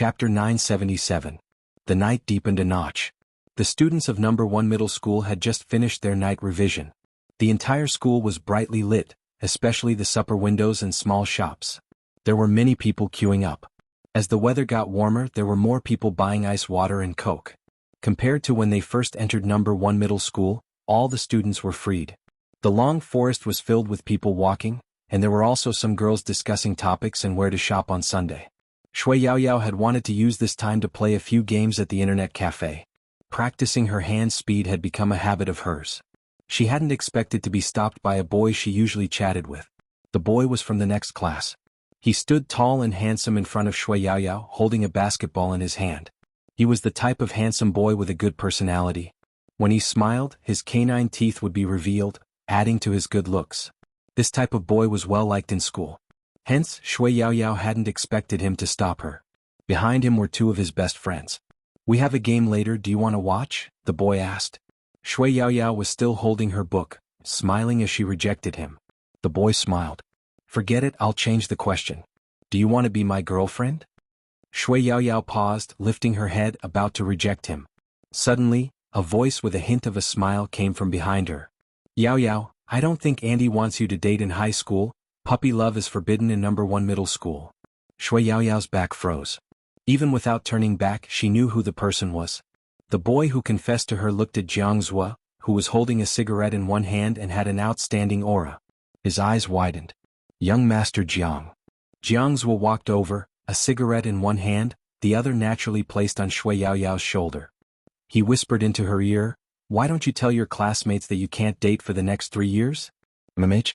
Chapter 977. The night deepened a notch. The students of No. 1 Middle School had just finished their night revision. The entire school was brightly lit, especially the supper windows and small shops. There were many people queuing up. As the weather got warmer, there were more people buying ice water and Coke. Compared to when they first entered No. 1 Middle School, all the students were freed. The long forest was filled with people walking, and there were also some girls discussing topics and where to shop on Sunday. Xiaoyao had wanted to use this time to play a few games at the internet cafe. Practicing her hand speed had become a habit of hers. She hadn't expected to be stopped by a boy she usually chatted with. The boy was from the next class. He stood tall and handsome in front of Xiaoyao, holding a basketball in his hand. He was the type of handsome boy with a good personality. When he smiled, his canine teeth would be revealed, adding to his good looks. This type of boy was well liked in school. Hence, Xiaoyao hadn't expected him to stop her. Behind him were two of his best friends. "We have a game later, do you want to watch?" the boy asked. Xiaoyao was still holding her book, smiling as she rejected him. The boy smiled. "Forget it, I'll change the question. Do you want to be my girlfriend?" Xiaoyao paused, lifting her head, about to reject him. Suddenly, a voice with a hint of a smile came from behind her. "Yao, I don't think Andy wants you to date in high school. Puppy love is forbidden in No. 1 Middle School." Xiaoyao's back froze. Even without turning back, she knew who the person was. The boy who confessed to her looked at Jianghu, who was holding a cigarette in one hand and had an outstanding aura. His eyes widened. "Young Master Jiang." Jianghu walked over, a cigarette in one hand, the other naturally placed on Xiaoyao's shoulder. He whispered into her ear, "Why don't you tell your classmates that you can't date for the next 3 years? Mamich?"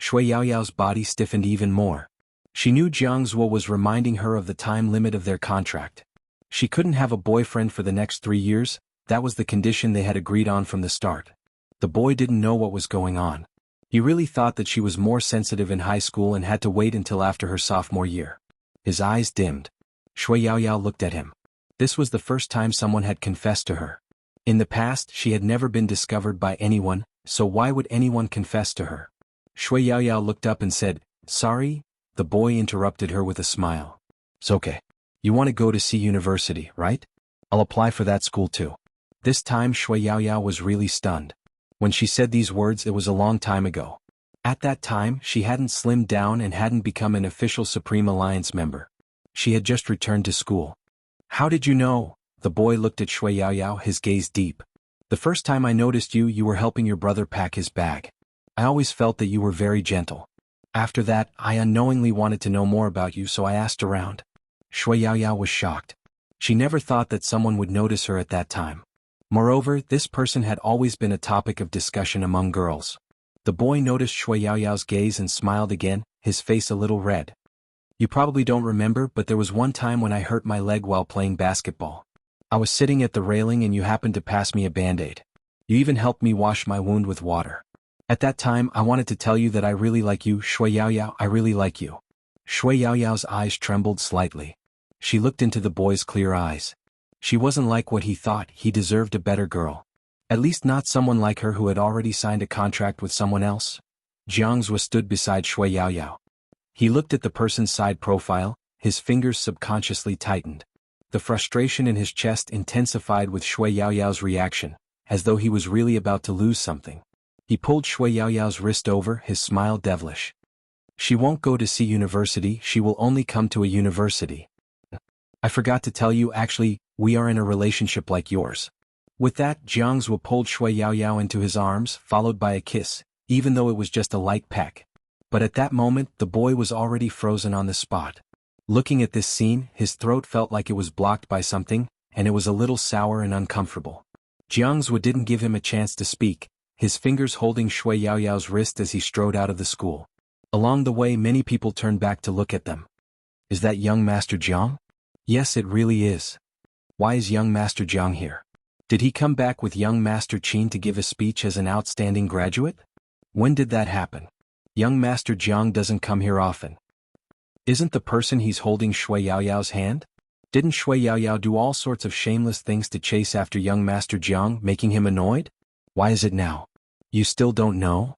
Xiaoyao's body stiffened even more. She knew Jianghu was reminding her of the time limit of their contract. She couldn't have a boyfriend for the next 3 years, that was the condition they had agreed on from the start. The boy didn't know what was going on. He really thought that she was more sensitive in high school and had to wait until after her sophomore year. His eyes dimmed. Xiaoyao looked at him. This was the first time someone had confessed to her. In the past, she had never been discovered by anyone, so why would anyone confess to her? Xiaoyao looked up and said, "Sorry?" The boy interrupted her with a smile. "It's okay. You want to go to C University, right? I'll apply for that school too." This time Xiaoyao was really stunned. When she said these words, it was a long time ago. At that time, she hadn't slimmed down and hadn't become an official Supreme Alliance member. She had just returned to school. "How did you know?" The boy looked at Xiaoyao, his gaze deep. "The first time I noticed you, you were helping your brother pack his bag. I always felt that you were very gentle. After that, I unknowingly wanted to know more about you, so I asked around." Xiaoyao was shocked. She never thought that someone would notice her at that time. Moreover, this person had always been a topic of discussion among girls. The boy noticed Xiaoyao's gaze and smiled again, his face a little red. "You probably don't remember, but there was one time when I hurt my leg while playing basketball. I was sitting at the railing and you happened to pass me a band-aid. You even helped me wash my wound with water. At that time, I wanted to tell you that I really like you, Xiaoyao, I really like you." Xiaoyao's eyes trembled slightly. She looked into the boy's clear eyes. She wasn't like what he thought. He deserved a better girl. At least not someone like her who had already signed a contract with someone else. Jianghu stood beside Xiaoyao. He looked at the person's side profile, his fingers subconsciously tightened. The frustration in his chest intensified with Xiaoyao's reaction, as though he was really about to lose something. He pulled Xiaoyao's wrist over, his smile devilish. "She won't go to C University, she will only come to a university. I forgot to tell you, actually, we are in a relationship like yours." With that, Jianghu pulled Xiaoyao into his arms, followed by a kiss, even though it was just a light peck. But at that moment, the boy was already frozen on the spot. Looking at this scene, his throat felt like it was blocked by something, and it was a little sour and uncomfortable. Jianghu didn't give him a chance to speak, his fingers holding Xiaoyao's wrist as he strode out of the school. Along the way, many people turned back to look at them. "Is that young Master Jiang?" "Yes, it really is." "Why is young Master Jiang here? Did he come back with young Master Qin to give a speech as an outstanding graduate? When did that happen? Young Master Jiang doesn't come here often. Isn't the person he's holding Xiaoyao's hand? Didn't Xiaoyao do all sorts of shameless things to chase after young Master Jiang, making him annoyed? Why is it now? You still don't know?"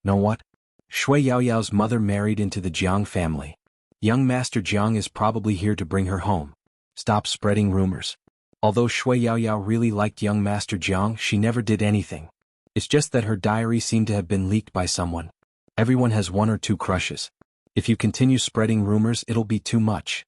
"Know what?" "Xiaoyao's mother married into the Jiang family. Young Master Jiang is probably here to bring her home. Stop spreading rumors. Although Xuanhuan really liked young Master Jiang, she never did anything. It's just that her diary seemed to have been leaked by someone. Everyone has one or two crushes. If you continue spreading rumors, it'll be too much.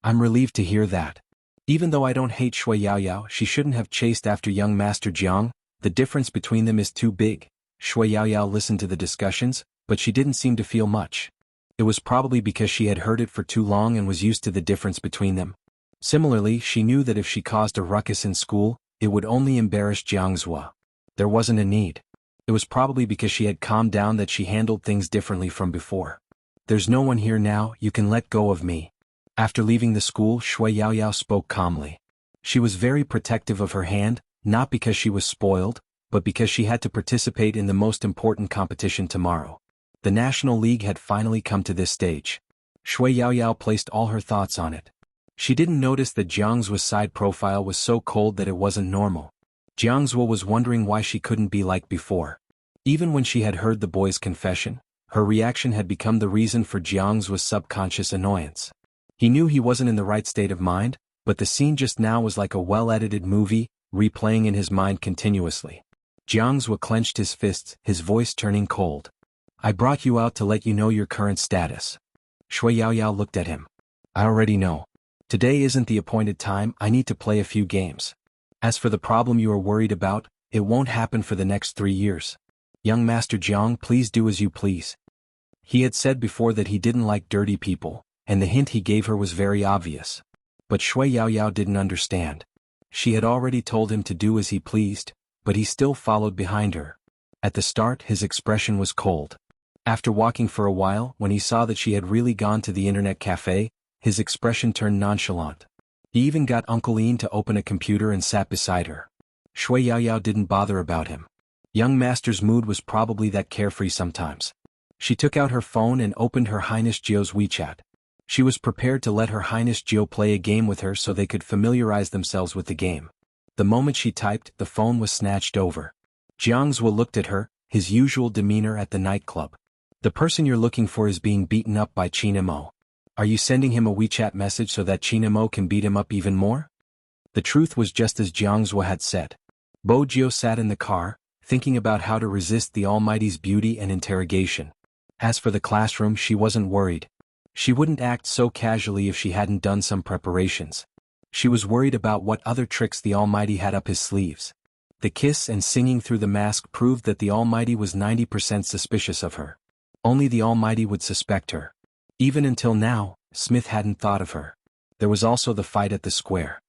I'm relieved to hear that. Even though I don't hate Xuanhuan, she shouldn't have chased after young Master Jiang. The difference between them is too big. Xuanhuan listened to the discussions, but she didn't seem to feel much. It was probably because she had heard it for too long and was used to the difference between them. Similarly, she knew that if she caused a ruckus in school, it would only embarrass Jianghu. There wasn't a need. It was probably because she had calmed down that she handled things differently from before. There's no one here now, you can let go of me. After leaving the school, Xuanhuan spoke calmly. She was very protective of her hand, not because she was spoiled, but because she had to participate in the most important competition tomorrow. The National League had finally come to this stage. Xuanhuan placed all her thoughts on it. She didn't notice that Jianghu's side profile was so cold that it wasn't normal. Jianghu was wondering why she couldn't be like before. Even when she had heard the boy's confession, her reaction had become the reason for Jianghu's subconscious annoyance. He knew he wasn't in the right state of mind, but the scene just now was like a well-edited movie, replaying in his mind continuously. Jianghu clenched his fists, his voice turning cold. I brought you out to let you know your current status. Xuanhuan looked at him. I already know. Today isn't the appointed time, I need to play a few games. As for the problem you are worried about, it won't happen for the next 3 years. Young Master Jiang, please do as you please. He had said before that he didn't like dirty people, and the hint he gave her was very obvious. But Xuanhuan didn't understand. She had already told him to do as he pleased, but he still followed behind her. At the start, his expression was cold. After walking for a while, when he saw that she had really gone to the internet cafe, his expression turned nonchalant. He even got Uncle Ian to open a computer and sat beside her. Xuanhuan didn't bother about him. Young Master's mood was probably that carefree sometimes. She took out her phone and opened Her Highness Jio's WeChat. She was prepared to let Her Highness Jio play a game with her so they could familiarize themselves with the game. The moment she typed, the phone was snatched over. Jianghu looked at her, his usual demeanor at the nightclub. The person you're looking for is being beaten up by Chinemo. Are you sending him a WeChat message so that Chinemo can beat him up even more? The truth was just as Jianghu had said. Bo Jio sat in the car, thinking about how to resist the Almighty's beauty and interrogation. As for the classroom, she wasn't worried. She wouldn't act so casually if she hadn't done some preparations. She was worried about what other tricks the Almighty had up his sleeves. The kiss and singing through the mask proved that the Almighty was 90% suspicious of her. Only the Almighty would suspect her. Even until now, Smith hadn't thought of her. There was also the fight at the square.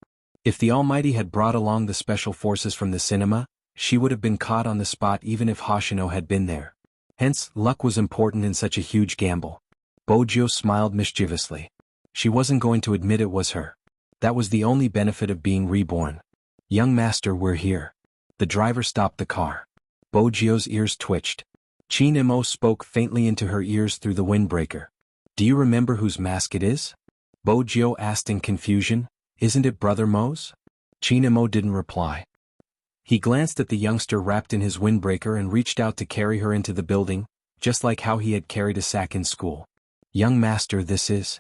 If the Almighty had brought along the special forces from the cinema, she would have been caught on the spot even if Hoshino had been there. Hence, luck was important in such a huge gamble. Bojo smiled mischievously. She wasn't going to admit it was her. That was the only benefit of being reborn. Young Master, we're here. The driver stopped the car. Bojo's ears twitched. Chinemo spoke faintly into her ears through the windbreaker. Do you remember whose mask it is? Bojo asked in confusion. Isn't it Brother Mo's? Chinemo didn't reply. He glanced at the youngster wrapped in his windbreaker and reached out to carry her into the building, just like how he had carried a sack in school. Young Master, this is...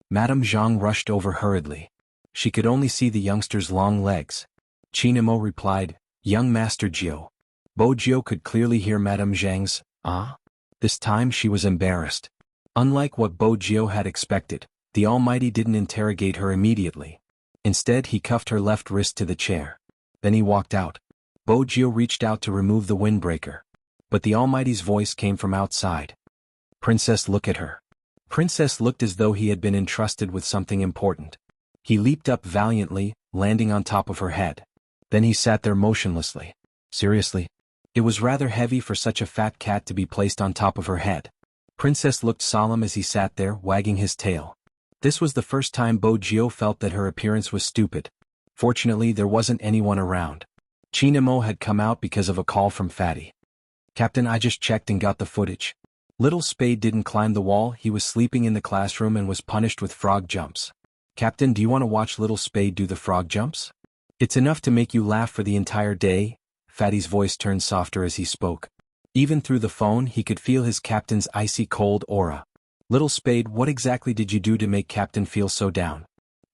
Madame Zhang rushed over hurriedly. She could only see the youngster's long legs. Chinemo replied, Young Master Jio. Bojo could clearly hear Madame Zhang's, ah? This time she was embarrassed. Unlike what Bojo had expected, the Almighty didn't interrogate her immediately. Instead, he cuffed her left wrist to the chair. Then he walked out. Bojo reached out to remove the windbreaker. But the Almighty's voice came from outside. Princess, look at her. Princess looked as though he had been entrusted with something important. He leaped up valiantly, landing on top of her head. Then he sat there motionlessly. Seriously? It was rather heavy for such a fat cat to be placed on top of her head. Princess looked solemn as he sat there, wagging his tail. This was the first time Bojo felt that her appearance was stupid. Fortunately, there wasn't anyone around. Chinemo had come out because of a call from Fatty. Captain, I just checked and got the footage. Little Spade didn't climb the wall, he was sleeping in the classroom and was punished with frog jumps. Captain, do you want to watch Little Spade do the frog jumps? It's enough to make you laugh for the entire day. Fatty's voice turned softer as he spoke. Even through the phone, he could feel his captain's icy cold aura. Little Spade, what exactly did you do to make Captain feel so down?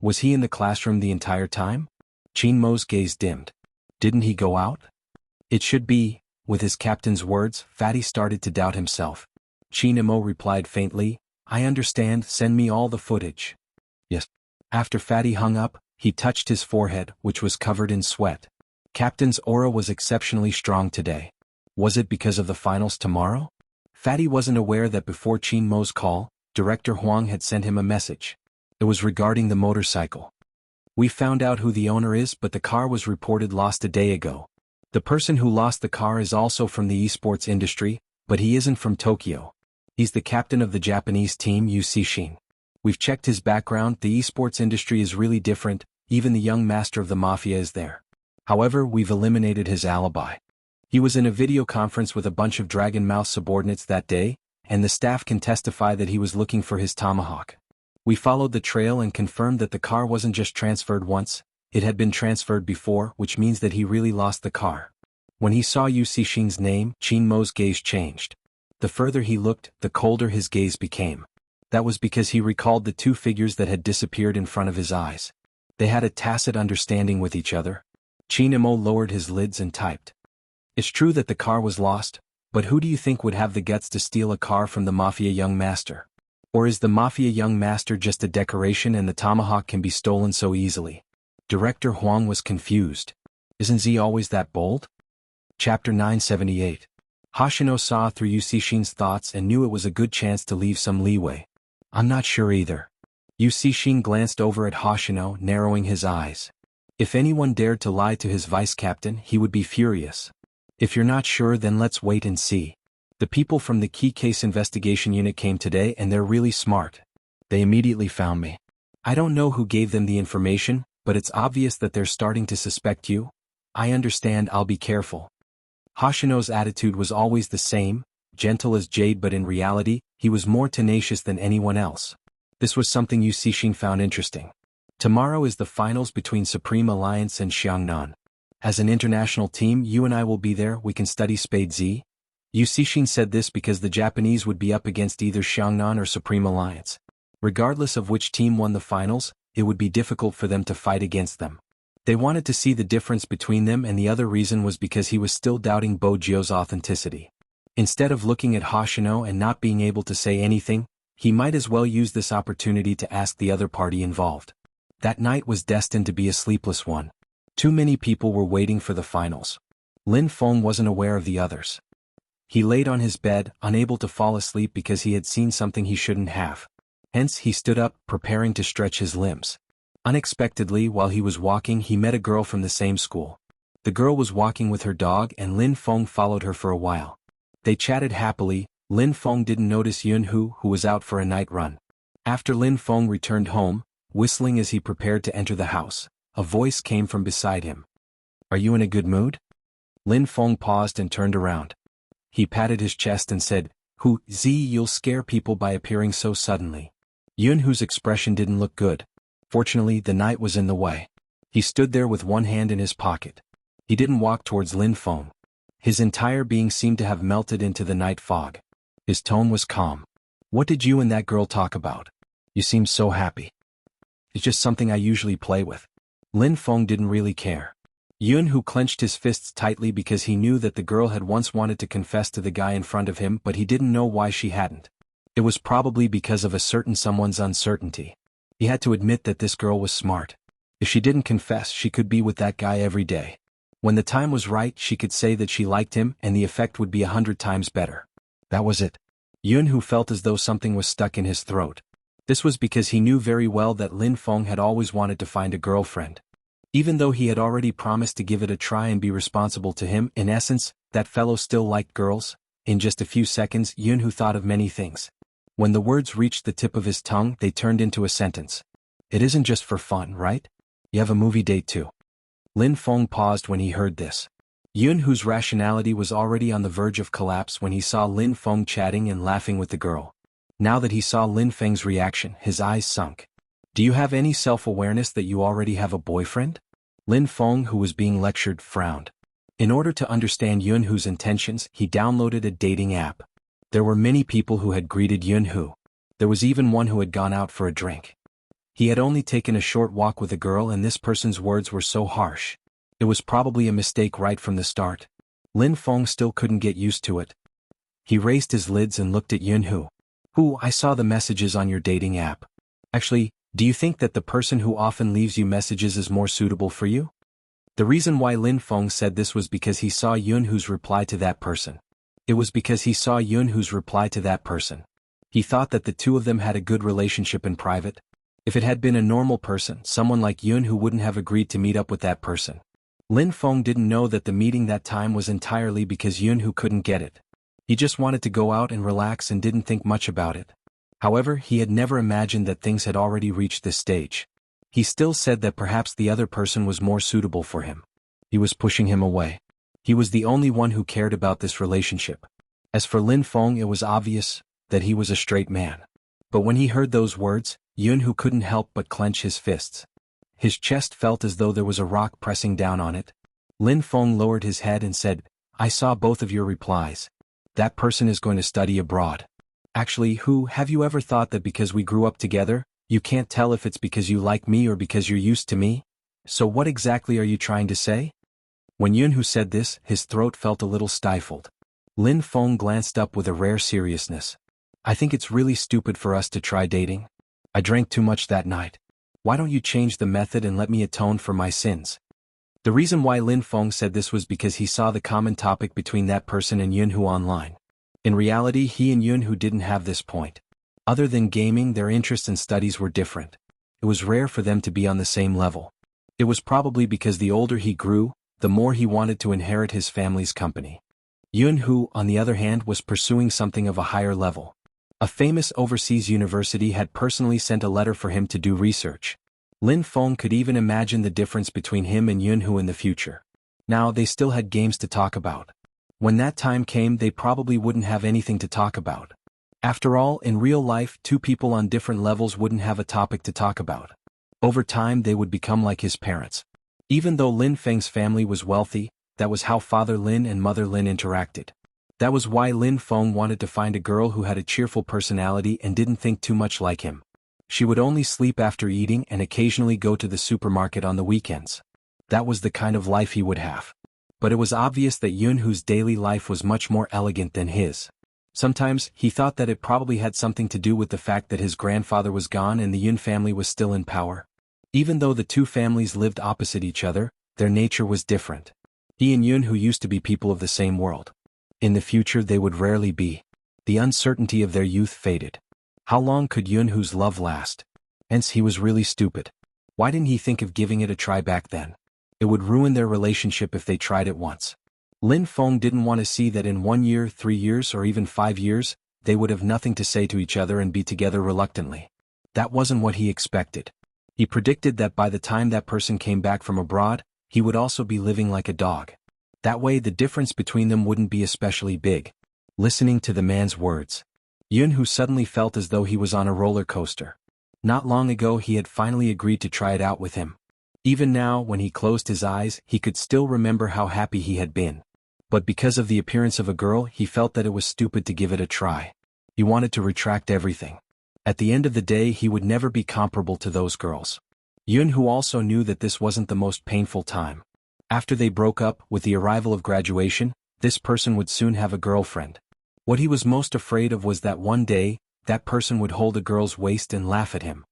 Was he in the classroom the entire time? Qin Mo's gaze dimmed. Didn't he go out? It should be. With his captain's words, Fatty started to doubt himself. Qin Mo replied faintly, I understand, send me all the footage. Yes. After Fatty hung up, he touched his forehead, which was covered in sweat. Captain's aura was exceptionally strong today. Was it because of the finals tomorrow? Fatty wasn't aware that before Qin Mo's call, Director Huang had sent him a message. It was regarding the motorcycle. We found out who the owner is, but the car was reported lost a day ago. The person who lost the car is also from the esports industry, but he isn't from Tokyo. He's the captain of the Japanese team Shin. We've checked his background. The esports industry is really different, even the young master of the mafia is there. However, we've eliminated his alibi. He was in a video conference with a bunch of Dragon Mouth subordinates that day, and the staff can testify that he was looking for his tomahawk. We followed the trail and confirmed that the car wasn't just transferred once, it had been transferred before, which means that he really lost the car. When he saw Shin's name, Qin Mo's gaze changed. The further he looked, the colder his gaze became. That was because he recalled the two figures that had disappeared in front of his eyes. They had a tacit understanding with each other. Qin Mo lowered his lids and typed. It's true that the car was lost, but who do you think would have the guts to steal a car from the Mafia young master? Or is the Mafia young master just a decoration and the tomahawk can be stolen so easily? Director Huang was confused. Isn't Z always that bold? Chapter 978. Hoshino saw through Shin's thoughts and knew it was a good chance to leave some leeway. I'm not sure either. Shin glanced over at Hoshino, narrowing his eyes. If anyone dared to lie to his vice-captain, he would be furious. If you're not sure, then let's wait and see. The people from the key case investigation unit came today and they're really smart. They immediately found me. I don't know who gave them the information, but it's obvious that they're starting to suspect you. I understand, I'll be careful. Hoshino's attitude was always the same, gentle as jade, but in reality, he was more tenacious than anyone else. This was something Shin found interesting. Tomorrow is the finals between Supreme Alliance and Xianhuan. As an international team, you and I will be there. We can study Spade Z. Shin said this because the Japanese would be up against either Xianhuan or Supreme Alliance. Regardless of which team won the finals, it would be difficult for them to fight against them. They wanted to see the difference between them, and the other reason was because he was still doubting Bojio's authenticity. Instead of looking at Hoshino and not being able to say anything, he might as well use this opportunity to ask the other party involved. That night was destined to be a sleepless one. Too many people were waiting for the finals. Lin Feng wasn't aware of the others. He laid on his bed, unable to fall asleep because he had seen something he shouldn't have. Hence he stood up, preparing to stretch his limbs. Unexpectedly, while he was walking, he met a girl from the same school. The girl was walking with her dog and Lin Feng followed her for a while. They chatted happily. Lin Feng didn't notice Yunhu, who was out for a night run. After Lin Feng returned home, whistling as he prepared to enter the house, a voice came from beside him. Are you in a good mood? Lin Feng paused and turned around. He patted his chest and said, Hu Zi, you'll scare people by appearing so suddenly. Yunhu's expression didn't look good. Fortunately, the night was in the way. He stood there with one hand in his pocket. He didn't walk towards Lin Feng. His entire being seemed to have melted into the night fog. His tone was calm. What did you and that girl talk about? You seem so happy. It's just something I usually play with. Lin Feng didn't really care. Yunhu clenched his fists tightly because he knew that the girl had once wanted to confess to the guy in front of him, but he didn't know why she hadn't. It was probably because of a certain someone's uncertainty. He had to admit that this girl was smart. If she didn't confess, she could be with that guy every day. When the time was right, she could say that she liked him and the effect would be 100 times better. That was it. Yunhu felt as though something was stuck in his throat. This was because he knew very well that Lin Feng had always wanted to find a girlfriend. Even though he had already promised to give it a try and be responsible to him, in essence, that fellow still liked girls. In just a few seconds, Yunhu thought of many things. When the words reached the tip of his tongue, they turned into a sentence. It isn't just for fun, right? You have a movie date too. Lin Feng paused when he heard this. Yunhu's rationality was already on the verge of collapse when he saw Lin Feng chatting and laughing with the girl. Now that he saw Lin Feng's reaction, his eyes sunk. Do you have any self-awareness that you already have a boyfriend? Lin Feng, who was being lectured, frowned. In order to understand Yunhu's intentions, he downloaded a dating app. There were many people who had greeted Yunhu. There was even one who had gone out for a drink. He had only taken a short walk with a girl and this person's words were so harsh. It was probably a mistake right from the start. Lin Feng still couldn't get used to it. He raised his lids and looked at Yunhu. I saw the messages on your dating app. Actually, do you think that the person who often leaves you messages is more suitable for you? The reason why Lin Feng said this was because he saw Yunhu's reply to that person. It was because he saw Yunhu's reply to that person. He thought that the two of them had a good relationship in private. If it had been a normal person, someone like Yunhu wouldn't have agreed to meet up with that person. Lin Feng didn't know that the meeting that time was entirely because Yunhu couldn't get it. He just wanted to go out and relax and didn't think much about it. However, he had never imagined that things had already reached this stage. He still said that perhaps the other person was more suitable for him. He was pushing him away. He was the only one who cared about this relationship. As for Lin Feng, it was obvious that he was a straight man. But when he heard those words, Yunhu couldn't help but clench his fists. His chest felt as though there was a rock pressing down on it. Lin Feng lowered his head and said, I saw both of your replies. That person is going to study abroad. Actually, have you ever thought that because we grew up together, you can't tell if it's because you like me or because you're used to me? So what exactly are you trying to say? When Yunhu said this, his throat felt a little stifled. Lin Feng glanced up with a rare seriousness. I think it's really stupid for us to try dating. I drank too much that night. Why don't you change the method and let me atone for my sins? The reason why Lin Feng said this was because he saw the common topic between that person and Yunhu online. In reality, he and Yunhu didn't have this point. Other than gaming, their interests and studies were different. It was rare for them to be on the same level. It was probably because the older he grew, the more he wanted to inherit his family's company. Yunhu, on the other hand, was pursuing something of a higher level. A famous overseas university had personally sent a letter for him to do research. Lin Feng could even imagine the difference between him and Yunhu in the future. Now they still had games to talk about. When that time came, they probably wouldn't have anything to talk about. After all, in real life, two people on different levels wouldn't have a topic to talk about. Over time, they would become like his parents. Even though Lin Feng's family was wealthy, that was how Father Lin and Mother Lin interacted. That was why Lin Feng wanted to find a girl who had a cheerful personality and didn't think too much like him. She would only sleep after eating and occasionally go to the supermarket on the weekends. That was the kind of life he would have. But it was obvious that Yunhu's daily life was much more elegant than his. Sometimes, he thought that it probably had something to do with the fact that his grandfather was gone and the Yun family was still in power. Even though the two families lived opposite each other, their nature was different. He and Yunhu used to be people of the same world. In the future they would rarely be. The uncertainty of their youth faded. How long could Yunhu's love last? Hence he was really stupid. Why didn't he think of giving it a try back then? It would ruin their relationship if they tried it once. Lin Feng didn't want to see that in 1 year, 3 years, or even 5 years, they would have nothing to say to each other and be together reluctantly. That wasn't what he expected. He predicted that by the time that person came back from abroad, he would also be living like a dog. That way the difference between them wouldn't be especially big. Listening to the man's words, Yunhu suddenly felt as though he was on a roller coaster. Not long ago he had finally agreed to try it out with him. Even now, when he closed his eyes, he could still remember how happy he had been. But because of the appearance of a girl, he felt that it was stupid to give it a try. He wanted to retract everything. At the end of the day, he would never be comparable to those girls. Yunhu also knew that this wasn't the most painful time. After they broke up, with the arrival of graduation, this person would soon have a girlfriend. What he was most afraid of was that one day, that person would hold a girl's waist and laugh at him.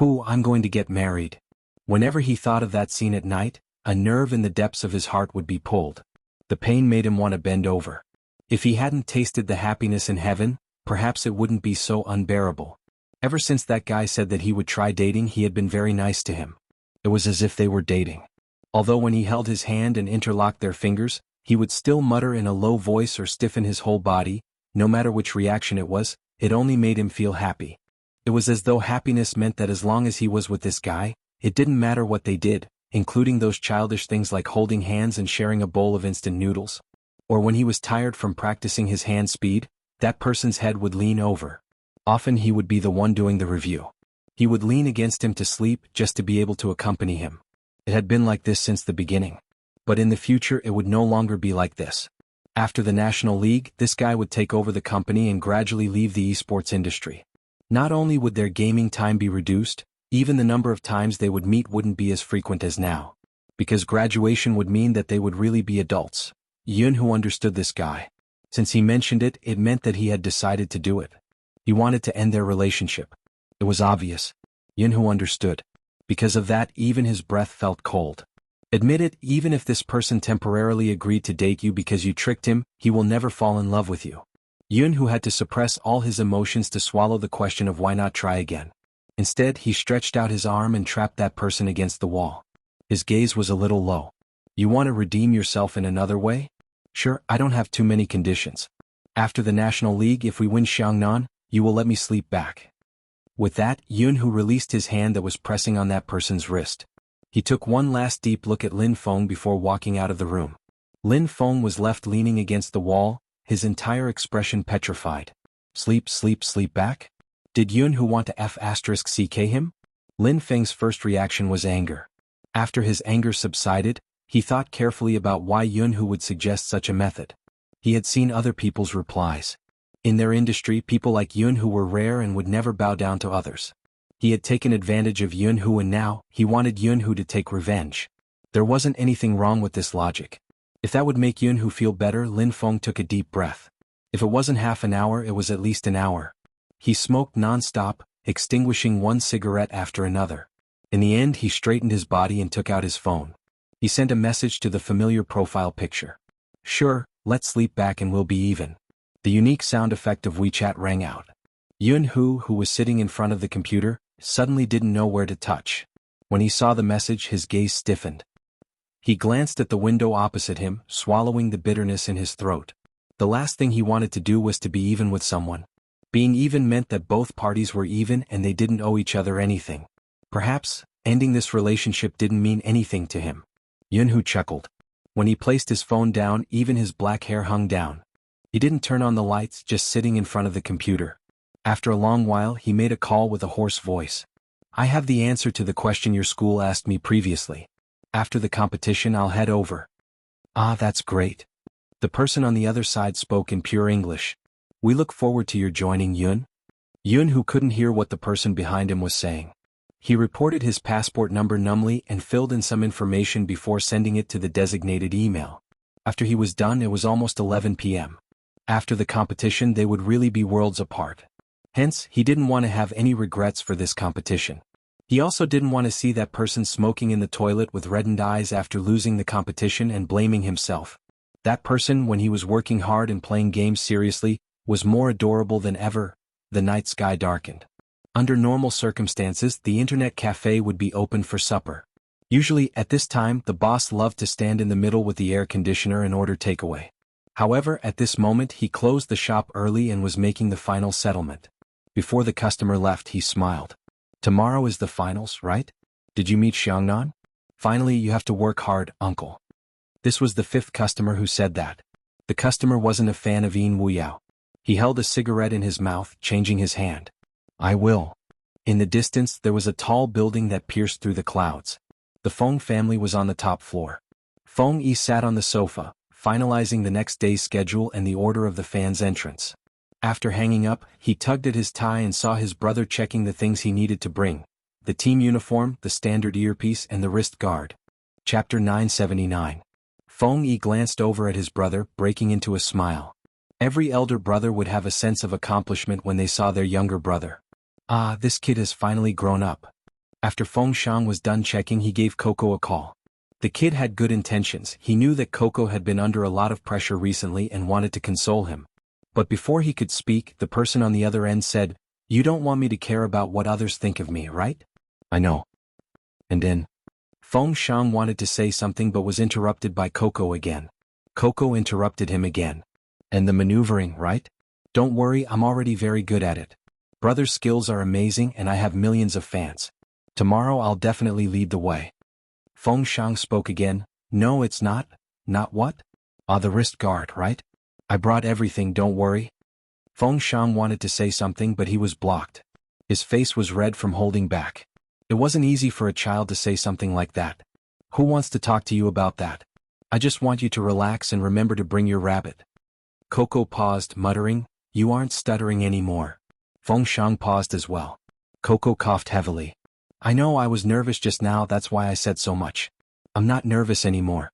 I'm going to get married. Whenever he thought of that scene at night, a nerve in the depths of his heart would be pulled. The pain made him want to bend over. If he hadn't tasted the happiness in heaven, perhaps it wouldn't be so unbearable. Ever since that guy said that he would try dating, he had been very nice to him. It was as if they were dating. Although when he held his hand and interlocked their fingers, he would still mutter in a low voice or stiffen his whole body. No matter which reaction it was, it only made him feel happy. It was as though happiness meant that as long as he was with this guy, it didn't matter what they did, including those childish things like holding hands and sharing a bowl of instant noodles. Or when he was tired from practicing his hand speed, that person's head would lean over. Often he would be the one doing the review. He would lean against him to sleep just to be able to accompany him. It had been like this since the beginning. But in the future it would no longer be like this. After the National League, this guy would take over the company and gradually leave the esports industry. Not only would their gaming time be reduced, Even the number of times they would meet wouldn't be as frequent as now. Because graduation would mean that they would really be adults. Xuanhu understood this guy. Since he mentioned it, it meant that he had decided to do it. He wanted to end their relationship. It was obvious. Xuanhu understood. Because of that, even his breath felt cold. Admit it, even if this person temporarily agreed to date you because you tricked him, he will never fall in love with you. Xuanhu had to suppress all his emotions to swallow the question of why not try again. Instead, he stretched out his arm and trapped that person against the wall. His gaze was a little low. You want to redeem yourself in another way? Sure, I don't have too many conditions. After the National League, if we win Xianhuan, you will let me sleep back. With that, Xuanhu released his hand that was pressing on that person's wrist. He took one last deep look at Lin Feng before walking out of the room. Lin Feng was left leaning against the wall, his entire expression petrified. Sleep back? Did Xuanhu want to f*ck him? Lin Feng's first reaction was anger. After his anger subsided, he thought carefully about why Xuanhu would suggest such a method. He had seen other people's replies. In their industry, people like Xuanhu were rare and would never bow down to others. He had taken advantage of Xuanhu and now, he wanted Xuanhu to take revenge. There wasn't anything wrong with this logic. If that would make Xuanhu feel better, Lin Feng took a deep breath. If it wasn't half an hour, it was at least an hour. He smoked non-stop, extinguishing one cigarette after another. In the end, he straightened his body and took out his phone. He sent a message to the familiar profile picture. Sure, let's sleep back and we'll be even. The unique sound effect of WeChat rang out. Xuanhu, who was sitting in front of the computer, suddenly didn't know where to touch. When he saw the message, his gaze stiffened. He glanced at the window opposite him, swallowing the bitterness in his throat. The last thing he wanted to do was to be even with someone. Being even meant that both parties were even and they didn't owe each other anything. Perhaps, ending this relationship didn't mean anything to him. Xuanhu chuckled. When he placed his phone down, even his black hair hung down. He didn't turn on the lights, just sitting in front of the computer. After a long while, he made a call with a hoarse voice. I have the answer to the question your school asked me previously. After the competition, I'll head over. Ah, that's great. The person on the other side spoke in pure English. We look forward to your joining, Xuanhu couldn't hear what the person behind him was saying. He reported his passport number numbly and filled in some information before sending it to the designated email. After he was done, it was almost 11 p.m. After the competition, they would really be worlds apart. Hence, he didn't want to have any regrets for this competition. He also didn't want to see that person smoking in the toilet with reddened eyes after losing the competition and blaming himself. That person, when he was working hard and playing games seriously, was more adorable than ever. The night sky darkened. Under normal circumstances, the internet cafe would be open for supper. Usually, at this time, the boss loved to stand in the middle with the air conditioner and order takeaway. However, at this moment, he closed the shop early and was making the final settlement. Before the customer left, he smiled. Tomorrow is the finals, right? Did you meet Xianhuan? Finally, you have to work hard, uncle. This was the fifth customer who said that. The customer wasn't a fan of Yin Wuyao. He held a cigarette in his mouth, changing his hand. I will. In the distance, there was a tall building that pierced through the clouds. The Feng family was on the top floor. Feng Yi sat on the sofa, finalizing the next day's schedule and the order of the fans' entrance. After hanging up, he tugged at his tie and saw his brother checking the things he needed to bring. The team uniform, the standard earpiece, and the wrist guard. Chapter 979. Feng Yi glanced over at his brother, breaking into a smile. Every elder brother would have a sense of accomplishment when they saw their younger brother. Ah, this kid has finally grown up. After Feng Shang was done checking, he gave Coco a call. The kid had good intentions. He knew that Coco had been under a lot of pressure recently and wanted to console him. But before he could speak, the person on the other end said, You don't want me to care about what others think of me, right? I know. And then, Feng Shang wanted to say something but was interrupted by Coco again. Coco interrupted him again. And the maneuvering, right? Don't worry, I'm already very good at it. Brother's skills are amazing and I have millions of fans. Tomorrow I'll definitely lead the way. Feng Shang spoke again. No, it's not. Not what? Ah, the wrist guard, right? I brought everything, don't worry. Feng Shang wanted to say something but he was blocked. His face was red from holding back. It wasn't easy for a child to say something like that. Who wants to talk to you about that? I just want you to relax and remember to bring your rabbit. Coco paused, muttering, You aren't stuttering anymore. Feng Shang paused as well. Coco coughed heavily. I know I was nervous just now, that's why I said so much. I'm not nervous anymore.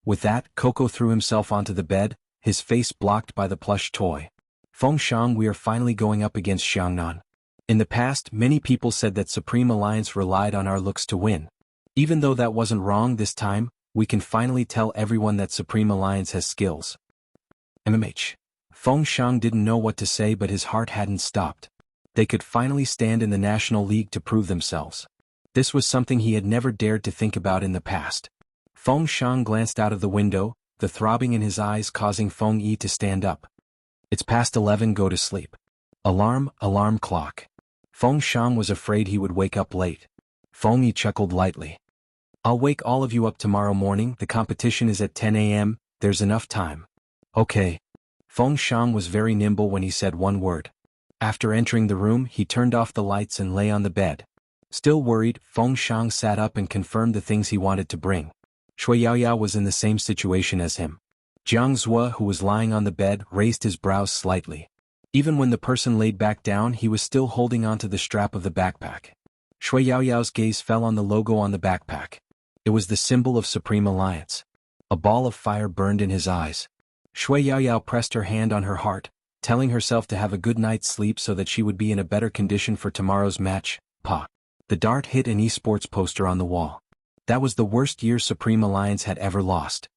With that, Coco threw himself onto the bed, his face blocked by the plush toy. Feng Shang, we are finally going up against Xianhuan. In the past, many people said that Supreme Alliance relied on our looks to win. Even though that wasn't wrong this time, we can finally tell everyone that Supreme Alliance has skills. MMH. Feng Shang didn't know what to say, but his heart hadn't stopped. They could finally stand in the National League to prove themselves. This was something he had never dared to think about in the past. Feng Shang glanced out of the window, the throbbing in his eyes causing Feng Yi to stand up. It's past 11, go to sleep. Alarm clock. Feng Shang was afraid he would wake up late. Feng Yi chuckled lightly. I'll wake all of you up tomorrow morning, the competition is at 10 a.m., there's enough time. Okay. Feng Shang was very nimble when he said one word. After entering the room, he turned off the lights and lay on the bed. Still worried, Feng Shang sat up and confirmed the things he wanted to bring. Shui Yaoyao was in the same situation as him. Jianghu, who was lying on the bed, raised his brows slightly. Even when the person laid back down, he was still holding onto the strap of the backpack. Shui Yaoyao's gaze fell on the logo on the backpack. It was the symbol of Supreme Alliance. A ball of fire burned in his eyes. Shui Yaoyao pressed her hand on her heart, telling herself to have a good night's sleep so that she would be in a better condition for tomorrow's match. Pa. The dart hit an esports poster on the wall. That was the worst year Supreme Alliance had ever lost.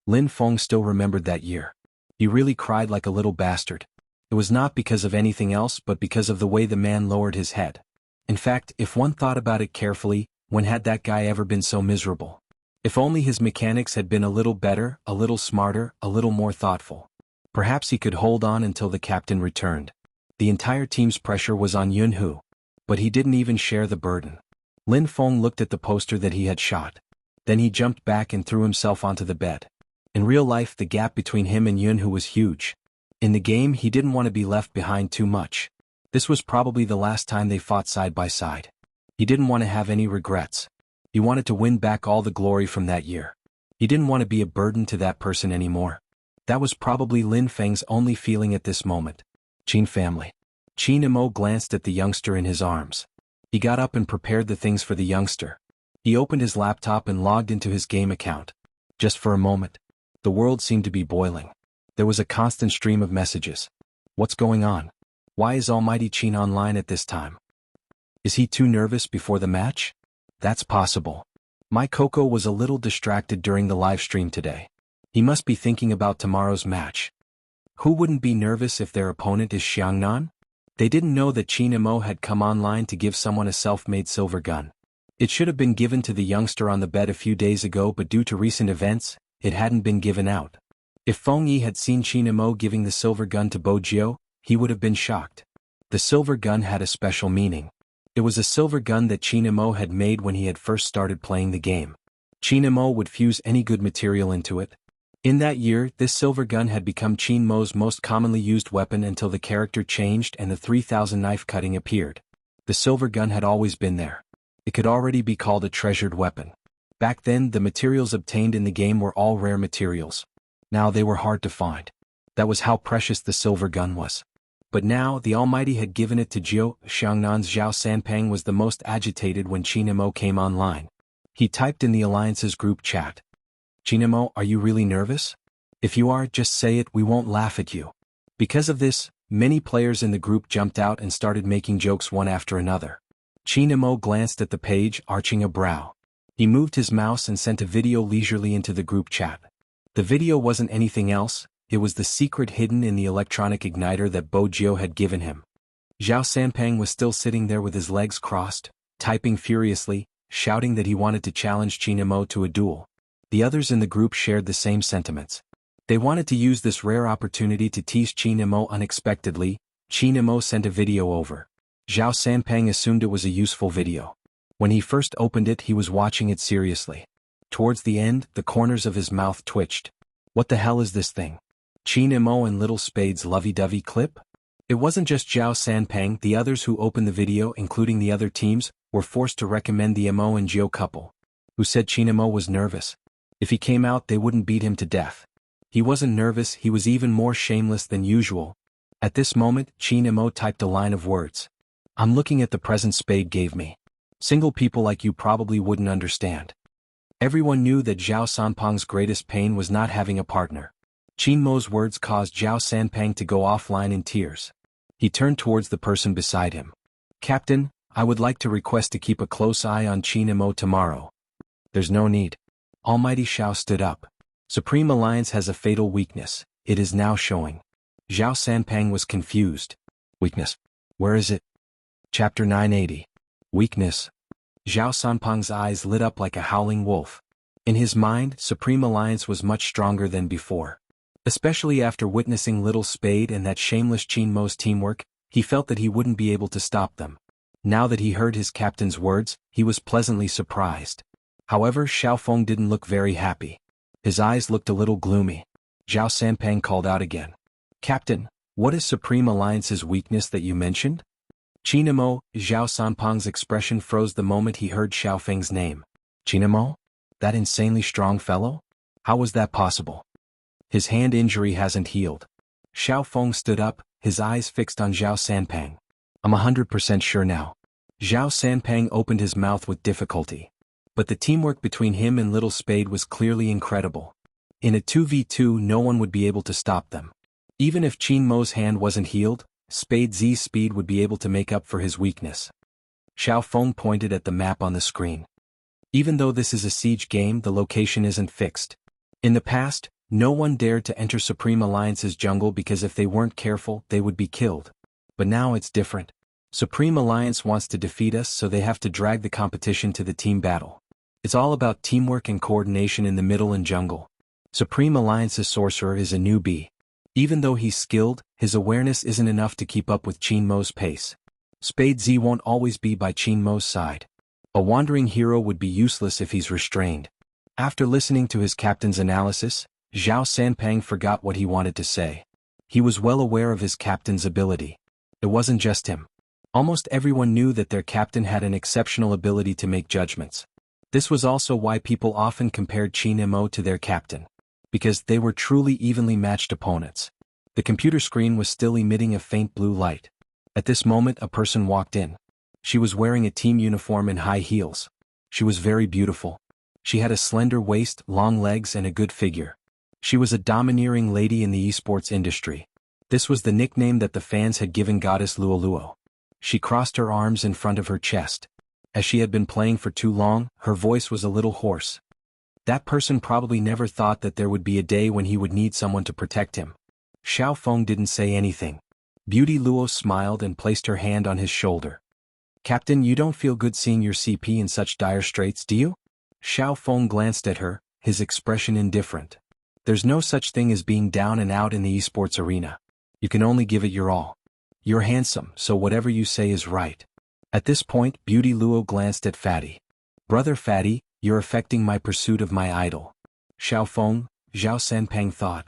Lin Feng still remembered that year. He really cried like a little bastard. It was not because of anything else but because of the way the man lowered his head. In fact, if one thought about it carefully, when had that guy ever been so miserable? If only his mechanics had been a little better, a little smarter, a little more thoughtful. Perhaps he could hold on until the captain returned. The entire team's pressure was on Xuanhu. But he didn't even share the burden. Lin Feng looked at the poster that he had shot. Then he jumped back and threw himself onto the bed. In real life, the gap between him and Xuanhu was huge. In the game, he didn't want to be left behind too much. This was probably the last time they fought side by side. He didn't want to have any regrets. He wanted to win back all the glory from that year. He didn't want to be a burden to that person anymore. That was probably Lin Feng's only feeling at this moment. Qin family. Qin Imo glanced at the youngster in his arms. He got up and prepared the things for the youngster. He opened his laptop and logged into his game account. Just for a moment, the world seemed to be boiling. There was a constant stream of messages. What's going on? Why is Almighty Qin online at this time? Is he too nervous before the match? That's possible. My Coco was a little distracted during the live stream today. He must be thinking about tomorrow's match. Who wouldn't be nervous if their opponent is Xianhuan? They didn't know that Qin Imo had come online to give someone a self-made silver gun. It should have been given to the youngster on the bed a few days ago, but due to recent events, it hadn't been given out. If Feng Yi had seen Qin Imo giving the silver gun to Bo Jiao, he would have been shocked. The silver gun had a special meaning. It was a silver gun that Qin Imo had made when he had first started playing the game. Qin Imo would fuse any good material into it. In that year, this silver gun had become Qin Mo's most commonly used weapon until the character changed and the 3000 knife cutting appeared. The silver gun had always been there. It could already be called a treasured weapon. Back then, the materials obtained in the game were all rare materials. Now they were hard to find. That was how precious the silver gun was. But now, the Almighty had given it to Jiao. Xiangnan's Zhao Sanpeng was the most agitated when Qin Imo came online. He typed in the Alliance's group chat. Qin Imo, are you really nervous? If you are, just say it, we won't laugh at you. Because of this, many players in the group jumped out and started making jokes one after another. Qin Imo glanced at the page, arching a brow. He moved his mouse and sent a video leisurely into the group chat. The video wasn't anything else, it was the secret hidden in the electronic igniter that Bo Jiao had given him. Zhao Sanpeng was still sitting there with his legs crossed, typing furiously, shouting that he wanted to challenge Qin Imo to a duel. The others in the group shared the same sentiments. They wanted to use this rare opportunity to tease Qin Imo unexpectedly. Qin Imo sent a video over. Zhao Sanpeng assumed it was a useful video. When he first opened it, he was watching it seriously. Towards the end, the corners of his mouth twitched. What the hell is this thing? Qin Imo and Little Spade's lovey-dovey clip? It wasn't just Zhao Sanpeng, the others who opened the video, including the other teams, were forced to recommend the Imo and Jiao couple, who said Qin Imo was nervous. If he came out, they wouldn't beat him to death. He wasn't nervous, he was even more shameless than usual. At this moment, Qin Imo typed a line of words. I'm looking at the present Spade gave me. Single people like you probably wouldn't understand. Everyone knew that Zhao Sanpang's greatest pain was not having a partner. Qin Mo's words caused Zhao Sanpang to go offline in tears. He turned towards the person beside him. Captain, I would like to request to keep a close eye on Qin Mo tomorrow. There's no need. Almighty Xiao stood up. Supreme Alliance has a fatal weakness. It is now showing. Zhao Sanpang was confused. Weakness? Where is it? Chapter 980. Weakness. Zhao Sanpang's eyes lit up like a howling wolf. In his mind, Supreme Alliance was much stronger than before. Especially after witnessing Little Spade and that shameless Qin Mo's teamwork, he felt that he wouldn't be able to stop them. Now that he heard his captain's words, he was pleasantly surprised. However, Xiaofeng didn't look very happy. His eyes looked a little gloomy. Zhao Sanpang called out again. Captain, what is Supreme Alliance's weakness that you mentioned? Qin Mo. Zhao Sanpang's expression froze the moment he heard Xiaofeng's name. Qin Mo? That insanely strong fellow? How was that possible? His hand injury hasn't healed. Xiaofeng stood up, his eyes fixed on Zhao Sanpang. I'm 100% sure now. Zhao Sanpang opened his mouth with difficulty. But the teamwork between him and Little Spade was clearly incredible. In a 2v2, no one would be able to stop them. Even if Qin Mo's hand wasn't healed, Spade Z's speed would be able to make up for his weakness. Xiaofeng pointed at the map on the screen. Even though this is a siege game, the location isn't fixed. In the past, no one dared to enter Supreme Alliance's jungle because if they weren't careful, they would be killed. But now it's different. Supreme Alliance wants to defeat us, so they have to drag the competition to the team battle. It's all about teamwork and coordination in the middle and jungle. Supreme Alliance's sorcerer is a newbie. Even though he's skilled, his awareness isn't enough to keep up with Qin Mo's pace. Spade Z won't always be by Qin Mo's side. A wandering hero would be useless if he's restrained. After listening to his captain's analysis, Zhao Sanpang forgot what he wanted to say. He was well aware of his captain's ability. It wasn't just him. Almost everyone knew that their captain had an exceptional ability to make judgments. This was also why people often compared Qin Mo to their captain. Because they were truly evenly matched opponents. The computer screen was still emitting a faint blue light. At this moment, a person walked in. She was wearing a team uniform and high heels. She was very beautiful. She had a slender waist, long legs, and a good figure. She was a domineering lady in the esports industry. This was the nickname that the fans had given Goddess Luoluo. She crossed her arms in front of her chest. As she had been playing for too long, her voice was a little hoarse. That person probably never thought that there would be a day when he would need someone to protect him. Xiaofeng didn't say anything. Beauty Luo smiled and placed her hand on his shoulder. Captain, you don't feel good seeing your CP in such dire straits, do you? Xiaofeng glanced at her, his expression indifferent. There's no such thing as being down and out in the esports arena. You can only give it your all. You're handsome, so whatever you say is right. At this point, Beauty Luo glanced at Fatty. Brother Fatty, you're affecting my pursuit of my idol. Xiaofeng, Zhao Sanpang thought.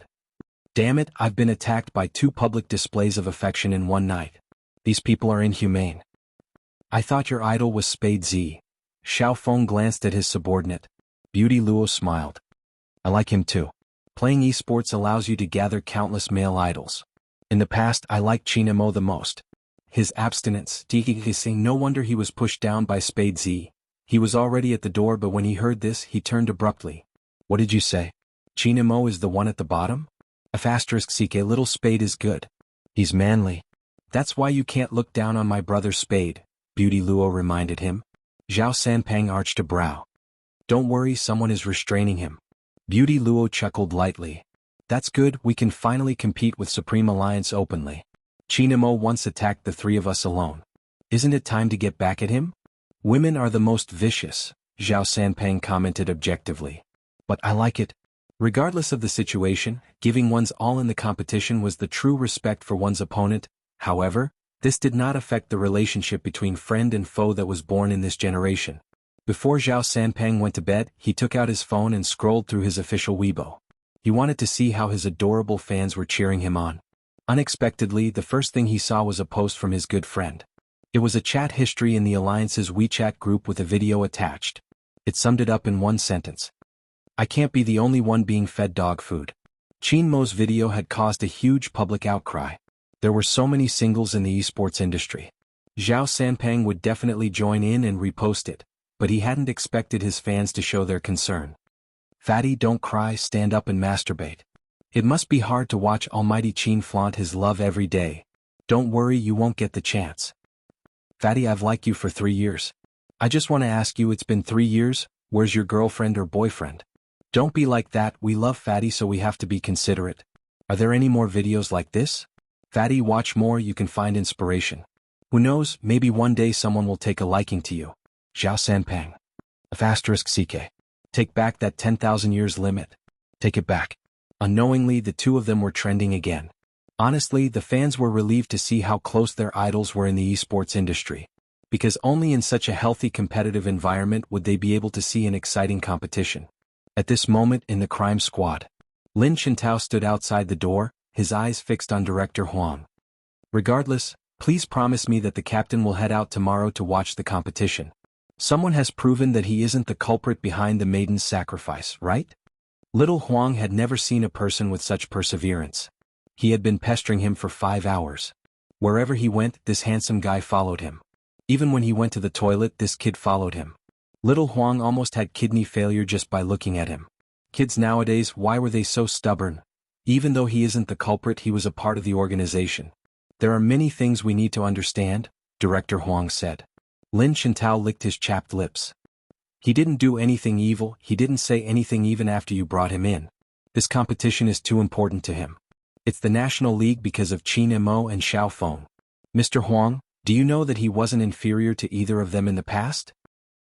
Damn it, I've been attacked by 2 public displays of affection in one night. These people are inhumane. I thought your idol was Spade Z. Xiaofeng glanced at his subordinate. Beauty Luo smiled. I like him too. Playing esports allows you to gather countless male idols. In the past, I liked Qin Mo the most. His abstinence, no wonder he was pushed down by Spade Z. He was already at the door, but when he heard this, he turned abruptly. What did you say? Qin Mo is the one at the bottom? *CK Little Spade is good. He's manly. That's why you can't look down on my brother Spade, Beauty Luo reminded him. Zhao Sanpang arched a brow. Don't worry, someone is restraining him. Beauty Luo chuckled lightly. That's good, we can finally compete with Supreme Alliance openly. Qin Mo once attacked the 3 of us alone. Isn't it time to get back at him? Women are the most vicious, Zhao Sanpang commented objectively. But I like it. Regardless of the situation, giving one's all in the competition was the true respect for one's opponent. However, this did not affect the relationship between friend and foe that was born in this generation. Before Zhao Sanpang went to bed, he took out his phone and scrolled through his official Weibo. He wanted to see how his adorable fans were cheering him on. Unexpectedly, the first thing he saw was a post from his good friend. It was a chat history in the Alliance's WeChat group with a video attached. It summed it up in one sentence. I can't be the only one being fed dog food. Qin Mo's video had caused a huge public outcry. There were so many singles in the esports industry. Zhao Sanpeng would definitely join in and repost it, but he hadn't expected his fans to show their concern. Fatty, don't cry, stand up and masturbate. It must be hard to watch Almighty Qin flaunt his love every day. Don't worry, you won't get the chance. Fatty, I've liked you for 3 years. I just want to ask you, it's been 3 years, where's your girlfriend or boyfriend? Don't be like that, we love Fatty so we have to be considerate. Are there any more videos like this? Fatty, watch more, you can find inspiration. Who knows, maybe one day someone will take a liking to you. Zhao Sanpeng. *CK. Take back that 10,000 years limit. Take it back. Unknowingly, the two of them were trending again. Honestly, the fans were relieved to see how close their idols were in the esports industry. Because only in such a healthy competitive environment would they be able to see an exciting competition. At this moment in the crime squad, Lin Chintao stood outside the door, his eyes fixed on Director Huang. Regardless, please promise me that the captain will head out tomorrow to watch the competition. Someone has proven that he isn't the culprit behind the maiden's sacrifice, right? Little Huang had never seen a person with such perseverance. He had been pestering him for 5 hours. Wherever he went, this handsome guy followed him. Even when he went to the toilet, this kid followed him. Little Huang almost had kidney failure just by looking at him. Kids nowadays, why were they so stubborn? Even though he isn't the culprit, he was a part of the organization. There are many things we need to understand, Director Huang said. Lin Chintao licked his chapped lips. He didn't do anything evil, he didn't say anything even after you brought him in. This competition is too important to him. It's the National League because of Qin Mo and Xiao Feng. Mr. Huang, do you know that he wasn't inferior to either of them in the past?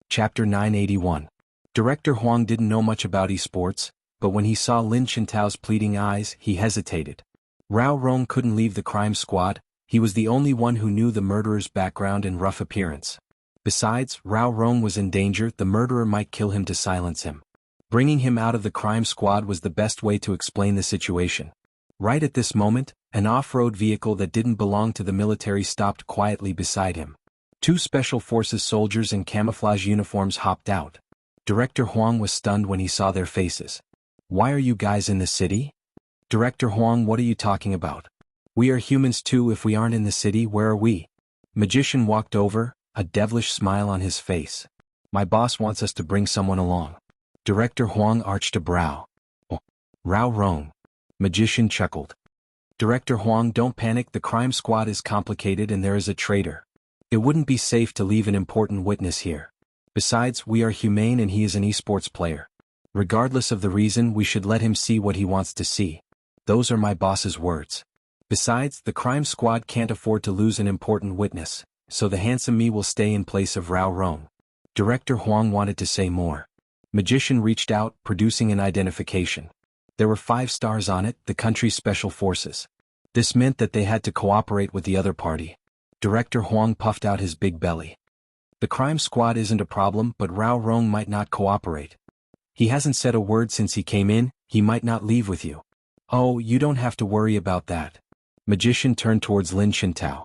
Chapter 981. Director Huang didn't know much about esports, but when he saw Lin Chintao's pleading eyes, he hesitated. Rao Rong couldn't leave the crime squad, he was the only one who knew the murderer's background and rough appearance. Besides, Rao Rong was in danger, the murderer might kill him to silence him. Bringing him out of the crime squad was the best way to explain the situation. Right at this moment, an off-road vehicle that didn't belong to the military stopped quietly beside him. 2 Special Forces soldiers in camouflage uniforms hopped out. Director Huang was stunned when he saw their faces. Why are you guys in the city? Director Huang, what are you talking about? We are humans too, if we aren't in the city, where are we? Magician walked over, a devilish smile on his face. My boss wants us to bring someone along. Director Huang arched a brow. Oh, Rao Rong. Magician chuckled. Director Huang, don't panic, the crime squad is complicated and there is a traitor. It wouldn't be safe to leave an important witness here. Besides, we are humane and he is an esports player. Regardless of the reason, we should let him see what he wants to see. Those are my boss's words. Besides, the crime squad can't afford to lose an important witness, so the handsome me will stay in place of Rao Rong. Director Huang wanted to say more. Magician reached out, producing an identification. There were 5 stars on it, the country's special forces. This meant that they had to cooperate with the other party. Director Huang puffed out his big belly. The crime squad isn't a problem, but Rao Rong might not cooperate. He hasn't said a word since he came in, he might not leave with you. Oh, you don't have to worry about that. Magician turned towards Lin Chintao.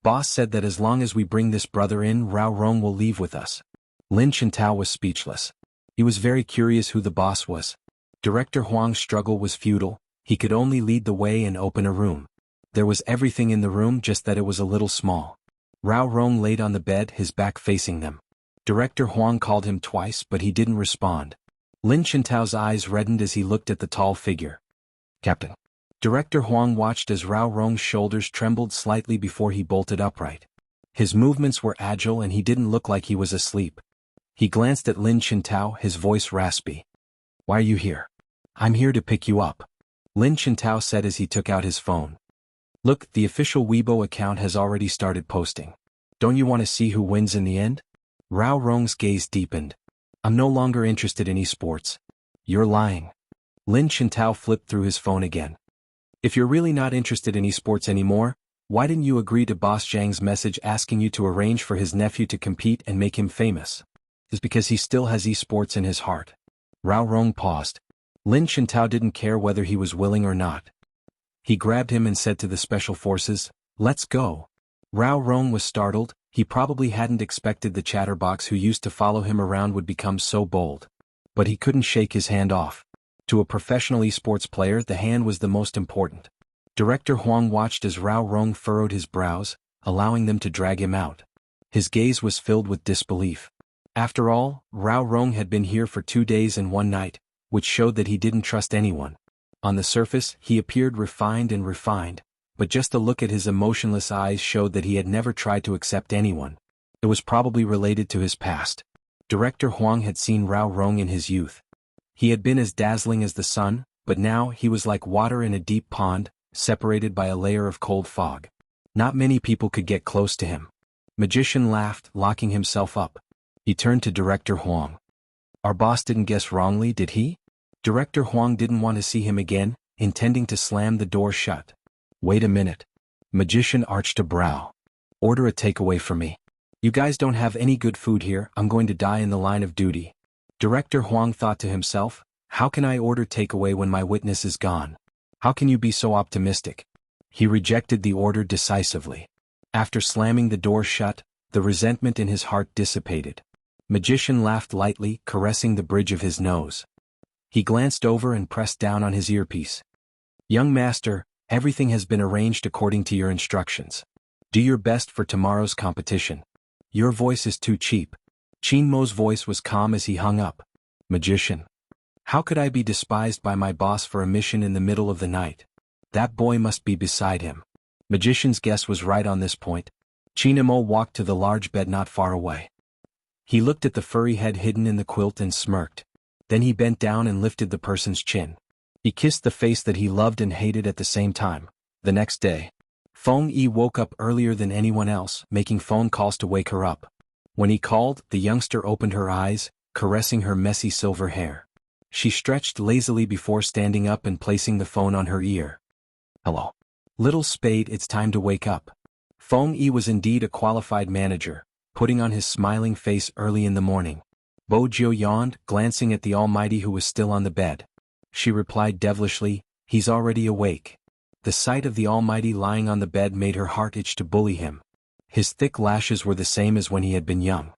Boss said that as long as we bring this brother in, Rao Rong will leave with us. Lin Chintao was speechless. He was very curious who the boss was. Director Huang's struggle was futile, he could only lead the way and open a room. There was everything in the room, just that it was a little small. Rao Rong laid on the bed, his back facing them. Director Huang called him twice, but he didn't respond. Lin Chintao's eyes reddened as he looked at the tall figure. Captain. Director Huang watched as Rao Rong's shoulders trembled slightly before he bolted upright. His movements were agile and he didn't look like he was asleep. He glanced at Lin Chintao, his voice raspy. Why are you here? I'm here to pick you up. Lin Chintao said as he took out his phone. Look, the official Weibo account has already started posting. Don't you want to see who wins in the end? Rao Rong's gaze deepened. I'm no longer interested in esports. You're lying. Lin Chintao flipped through his phone again. If you're really not interested in esports anymore, why didn't you agree to Boss Zhang's message asking you to arrange for his nephew to compete and make him famous? It's because he still has esports in his heart. Rao Rong paused. Lin Chintao didn't care whether he was willing or not. He grabbed him and said to the special forces, let's go. Rao Rong was startled, he probably hadn't expected the chatterbox who used to follow him around would become so bold. But he couldn't shake his hand off. To a professional esports player, the hand was the most important. Director Huang watched as Rao Rong furrowed his brows, allowing them to drag him out. His gaze was filled with disbelief. After all, Rao Rong had been here for 2 days and 1 night, which showed that he didn't trust anyone. On the surface, he appeared refined, but just a look at his emotionless eyes showed that he had never tried to accept anyone. It was probably related to his past. Director Huang had seen Rao Rong in his youth. He had been as dazzling as the sun, but now he was like water in a deep pond, separated by a layer of cold fog. Not many people could get close to him. Magician laughed, locking himself up. He turned to Director Huang. Our boss didn't guess wrongly, did he? Director Huang didn't want to see him again, intending to slam the door shut. Wait a minute. Magician arched a brow. Order a takeaway for me. You guys don't have any good food here, I'm going to die in the line of duty. Director Huang thought to himself, how can I order takeaway when my witness is gone? How can you be so optimistic? He rejected the order decisively. After slamming the door shut, the resentment in his heart dissipated. Magician laughed lightly, caressing the bridge of his nose. He glanced over and pressed down on his earpiece. Young master, everything has been arranged according to your instructions. Do your best for tomorrow's competition. Your voice is too cheap. Qin Mo's voice was calm as he hung up. Magician. How could I be despised by my boss for a mission in the middle of the night? That boy must be beside him. Magician's guess was right on this point. Qin Mo walked to the large bed not far away. He looked at the furry head hidden in the quilt and smirked. Then he bent down and lifted the person's chin. He kissed the face that he loved and hated at the same time. The next day, Feng Yi woke up earlier than anyone else, making phone calls to wake her up. When he called, the youngster opened her eyes, caressing her messy silver hair. She stretched lazily before standing up and placing the phone on her ear. Hello. Little Spade, it's time to wake up. Feng Yi was indeed a qualified manager, putting on his smiling face early in the morning. Bo Jiu yawned, glancing at the Almighty who was still on the bed. She replied devilishly, he's already awake. The sight of the Almighty lying on the bed made her heart itch to bully him. His thick lashes were the same as when he had been young.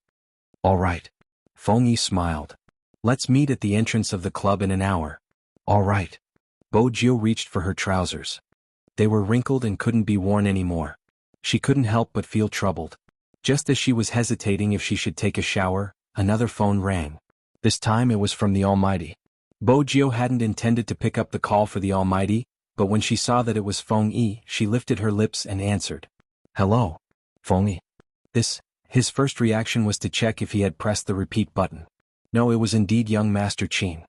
All right. Feng Yi smiled. Let's meet at the entrance of the club in an hour. All right. Bo Jiu reached for her trousers. They were wrinkled and couldn't be worn anymore. She couldn't help but feel troubled. Just as she was hesitating if she should take a shower, another phone rang. This time it was from the Almighty. Bo Jiu hadn't intended to pick up the call for the Almighty, but when she saw that it was Feng Yi, she lifted her lips and answered. Hello. Feng Yi. His first reaction was to check if he had pressed the repeat button. No, it was indeed young Master Qin.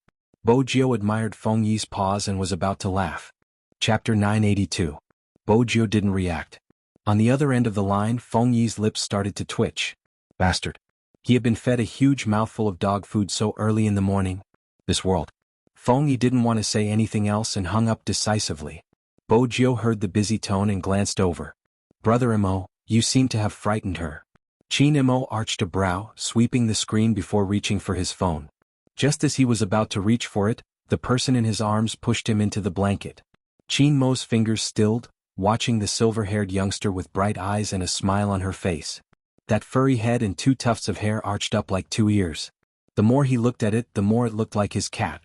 Bo Jiu admired Feng Yi's pause and was about to laugh. Chapter 982. Bo Jiu didn't react. On the other end of the line, Feng Yi's lips started to twitch. Bastard. He had been fed a huge mouthful of dog food so early in the morning. This world. Feng Yi didn't want to say anything else and hung up decisively. Bo Jiu heard the busy tone and glanced over. Brother Mo, you seem to have frightened her. Qin Mo arched a brow, sweeping the screen before reaching for his phone. Just as he was about to reach for it, the person in his arms pushed him into the blanket. Qin Mo's fingers stilled, watching the silver-haired youngster with bright eyes and a smile on her face. That furry head and 2 tufts of hair arched up like 2 ears. The more he looked at it, the more it looked like his cat.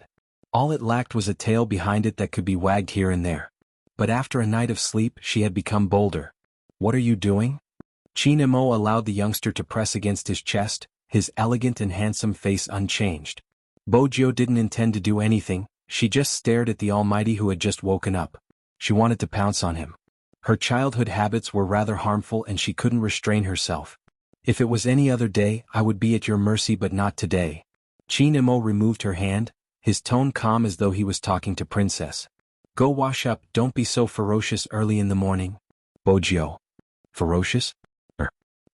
All it lacked was a tail behind it that could be wagged here and there. But after a night of sleep, she had become bolder. What are you doing? Qin Mo allowed the youngster to press against his chest, his elegant and handsome face unchanged. Bo Jiu didn't intend to do anything, she just stared at the Almighty who had just woken up. She wanted to pounce on him. Her childhood habits were rather harmful and she couldn't restrain herself. If it was any other day, I would be at your mercy, but not today. Qin Mo removed her hand, his tone calm as though he was talking to Princess. Go wash up, don't be so ferocious early in the morning. Bo Jiu. Ferocious?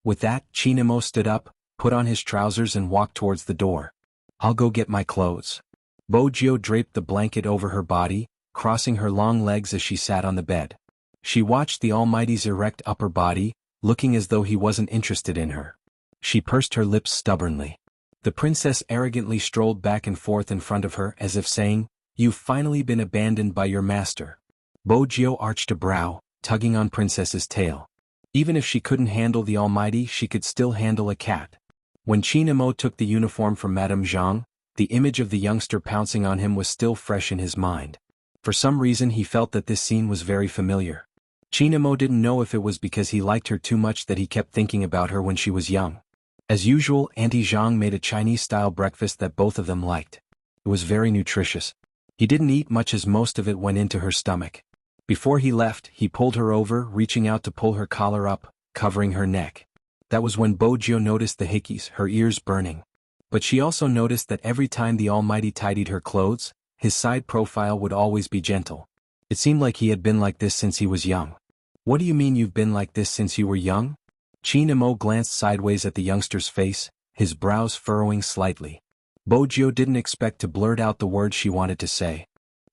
With that, Qin Mo stood up, put on his trousers and walked towards the door. I'll go get my clothes. Bo Jiu draped the blanket over her body, crossing her long legs as she sat on the bed. She watched the Almighty's erect upper body, looking as though he wasn't interested in her. She pursed her lips stubbornly. The princess arrogantly strolled back and forth in front of her as if saying, You've finally been abandoned by your master. Bo Jiu arched a brow, tugging on Princess's tail. Even if she couldn't handle the Almighty, she could still handle a cat. When Qin Mo took the uniform from Madame Zhang, the image of the youngster pouncing on him was still fresh in his mind. For some reason he felt that this scene was very familiar. Chinamo didn't know if it was because he liked her too much that he kept thinking about her when she was young. As usual, Auntie Zhang made a Chinese-style breakfast that both of them liked. It was very nutritious. He didn't eat much as most of it went into her stomach. Before he left, he pulled her over, reaching out to pull her collar up, covering her neck. That was when Bojo noticed the hickeys, her ears burning. But she also noticed that every time the Almighty tidied her clothes, his side profile would always be gentle. It seemed like he had been like this since he was young. What do you mean you've been like this since you were young? Chinamo glanced sideways at the youngster's face, his brows furrowing slightly. Bojo didn't expect to blurt out the words she wanted to say.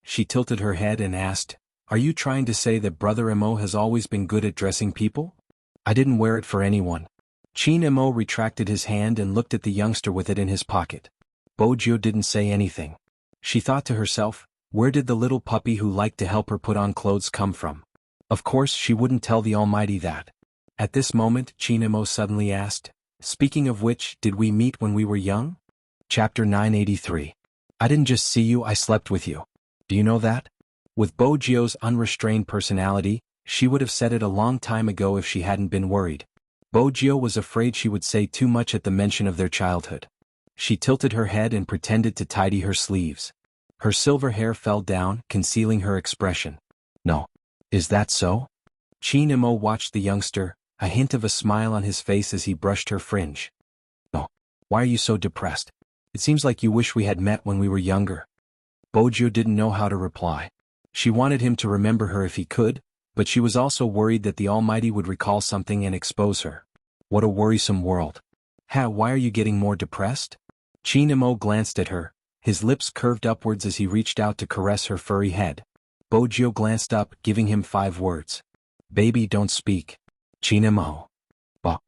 She tilted her head and asked, "Are you trying to say that Brother Mo has always been good at dressing people?" "I didn't wear it for anyone." Chinamo retracted his hand and looked at the youngster with it in his pocket. Bojo didn't say anything. She thought to herself, where did the little puppy who liked to help her put on clothes come from? Of course she wouldn't tell the Almighty that. At this moment, Chinamo suddenly asked, "Speaking of which, did we meet when we were young?" Chapter 983. I didn't just see you, I slept with you. Do you know that? With Bojo's unrestrained personality, she would have said it a long time ago if she hadn't been worried. Bojo was afraid she would say too much at the mention of their childhood. She tilted her head and pretended to tidy her sleeves. Her silver hair fell down, concealing her expression. No. Is that so? Chinamo watched the youngster, a hint of a smile on his face as he brushed her fringe. No. Why are you so depressed? It seems like you wish we had met when we were younger. Bojo didn't know how to reply. She wanted him to remember her if he could, but she was also worried that the Almighty would recall something and expose her. What a worrisome world. Why are you getting more depressed? Chinamo glanced at her, his lips curved upwards as he reached out to caress her furry head. Bojo glanced up, giving him 5 words. Baby, don't speak. Chinamo. Ba.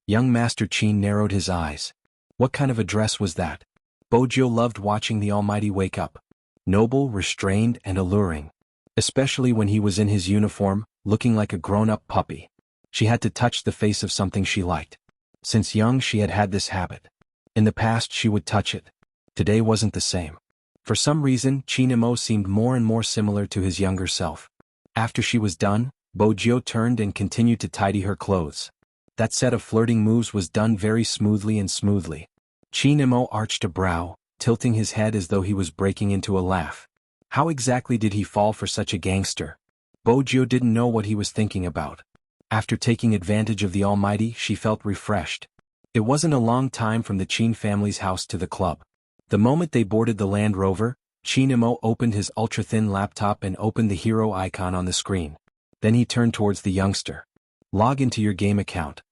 Young Master Chin narrowed his eyes. What kind of a dress was that? Bojo loved watching the Almighty wake up. Noble, restrained, and alluring. Especially when he was in his uniform, looking like a grown-up puppy. She had to touch the face of something she liked. Since young she had had this habit. In the past she would touch it. Today wasn't the same. For some reason, Chinamo seemed more and more similar to his younger self. After she was done, Bojo turned and continued to tidy her clothes. That set of flirting moves was done very smoothly. Chinamo arched a brow, tilting his head as though he was breaking into a laugh. How exactly did he fall for such a gangster? Bojo didn't know what he was thinking about. After taking advantage of the Almighty, she felt refreshed. It wasn't a long time from the Chin family's house to the club. The moment they boarded the Land Rover, Chinamo opened his ultra-thin laptop and opened the hero icon on the screen. Then he turned towards the youngster. Log into your game account.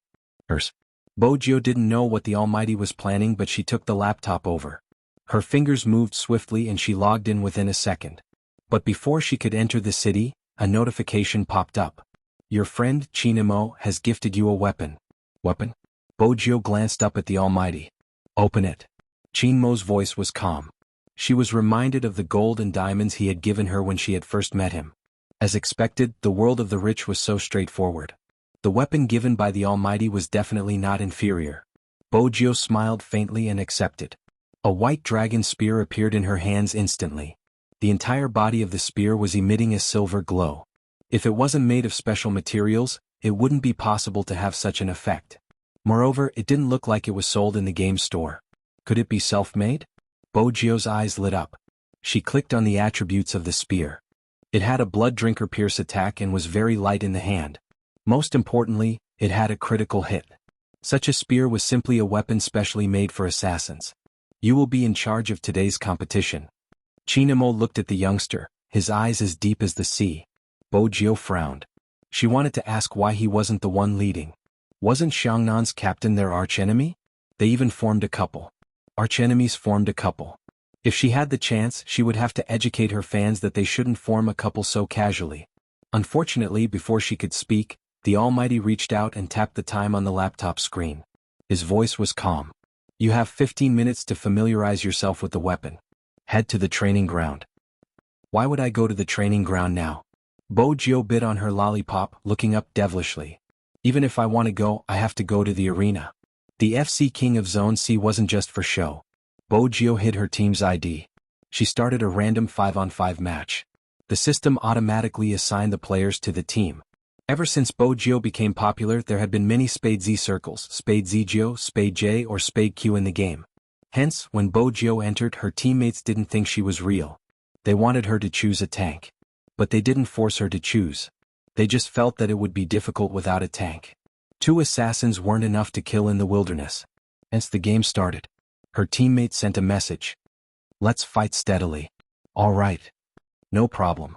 Bojo didn't know what the Almighty was planning, but she took the laptop over. Her fingers moved swiftly and she logged in within a second. But before she could enter the city, a notification popped up. Your friend, Chinamo, has gifted you a weapon. Weapon? Bojo glanced up at the Almighty. Open it. Chinmo's voice was calm. She was reminded of the gold and diamonds he had given her when she had first met him. As expected, the world of the rich was so straightforward. The weapon given by the Almighty was definitely not inferior. Bojo smiled faintly and accepted. A white dragon spear appeared in her hands instantly. The entire body of the spear was emitting a silver glow. If it wasn't made of special materials, it wouldn't be possible to have such an effect. Moreover, it didn't look like it was sold in the game store. Could it be self-made? Bojo's eyes lit up. She clicked on the attributes of the spear. It had a blood drinker pierce attack and was very light in the hand. Most importantly, it had a critical hit. Such a spear was simply a weapon specially made for assassins. You will be in charge of today's competition. Chinamo looked at the youngster, his eyes as deep as the sea. Bojo frowned. She wanted to ask why he wasn't the one leading. Wasn't Xianhuan's captain their archenemy? They even formed a couple. Archenemies formed a couple. If she had the chance, she would have to educate her fans that they shouldn't form a couple so casually. Unfortunately, before she could speak, the Almighty reached out and tapped the time on the laptop screen. His voice was calm. You have 15 minutes to familiarize yourself with the weapon. Head to the training ground. Why would I go to the training ground now? Bojo bit on her lollipop, looking up devilishly. Even if I want to go, I have to go to the arena. The FC King of Zone C wasn't just for show. Bojo hid her team's ID. She started a random 5-on-5 match. The system automatically assigned the players to the team. Ever since Bojio became popular, there had been many Spade Z circles, Spade Zgio, Spade J, or Spade Q in the game. Hence, when Bojio entered, her teammates didn't think she was real. They wanted her to choose a tank. But they didn't force her to choose. They just felt that it would be difficult without a tank. 2 assassins weren't enough to kill in the wilderness. Hence the game started. Her teammate sent a message. "Let's fight steadily." "All right. No problem."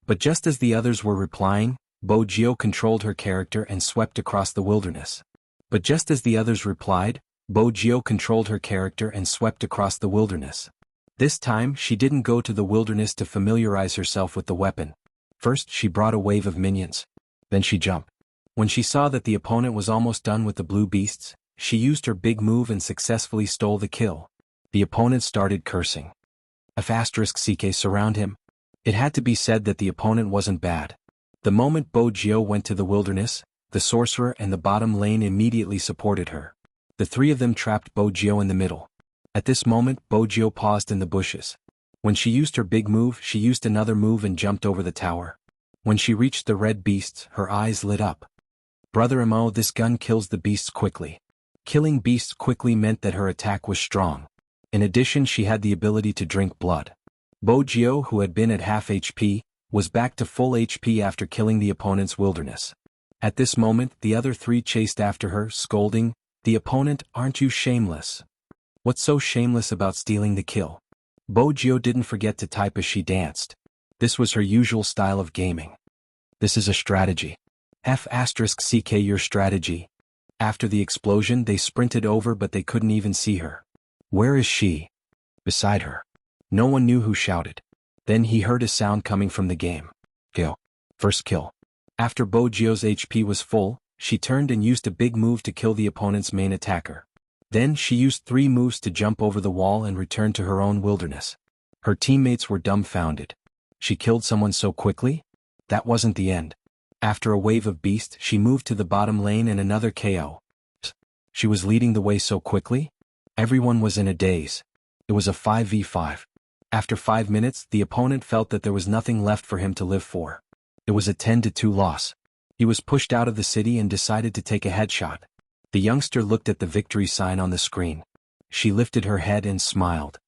But just as the others were replying, Bojio controlled her character and swept across the wilderness. But just as the others replied, Bojio controlled her character and swept across the wilderness. This time, she didn't go to the wilderness to familiarize herself with the weapon. First, she brought a wave of minions. Then she jumped. When she saw that the opponent was almost done with the blue beasts, she used her big move and successfully stole the kill. The opponent started cursing. **CK surround him. It had to be said that the opponent wasn't bad. The moment Bojio went to the wilderness, the sorcerer and the bottom lane immediately supported her. The 3 of them trapped Bojio in the middle. At this moment, Bojio paused in the bushes. When she used her big move, she used another move and jumped over the tower. When she reached the red beasts, her eyes lit up. "Brother Mo, this gun kills the beasts quickly." Killing beasts quickly meant that her attack was strong. In addition, she had the ability to drink blood. Bojio, who had been at half HP, was back to full HP after killing the opponent's wilderness. At this moment, the other 3 chased after her, scolding, "The opponent, aren't you shameless? What's so shameless about stealing the kill?" Bojio didn't forget to type as she danced. This was her usual style of gaming. "This is a strategy." **CK your strategy." After the explosion, they sprinted over, but they couldn't even see her. "Where is she?" "Beside her." No one knew who shouted. Then he heard a sound coming from the game. "Kill." First kill. After Bojio's HP was full, she turned and used a big move to kill the opponent's main attacker. Then she used 3 moves to jump over the wall and return to her own wilderness. Her teammates were dumbfounded. She killed someone so quickly? That wasn't the end. After a wave of beasts, she moved to the bottom lane and another KO. She was leading the way so quickly? Everyone was in a daze. It was a 5v5. After 5 minutes, the opponent felt that there was nothing left for him to live for. It was a 10-2 loss. He was pushed out of the city and decided to take a headshot. The youngster looked at the victory sign on the screen. She lifted her head and smiled.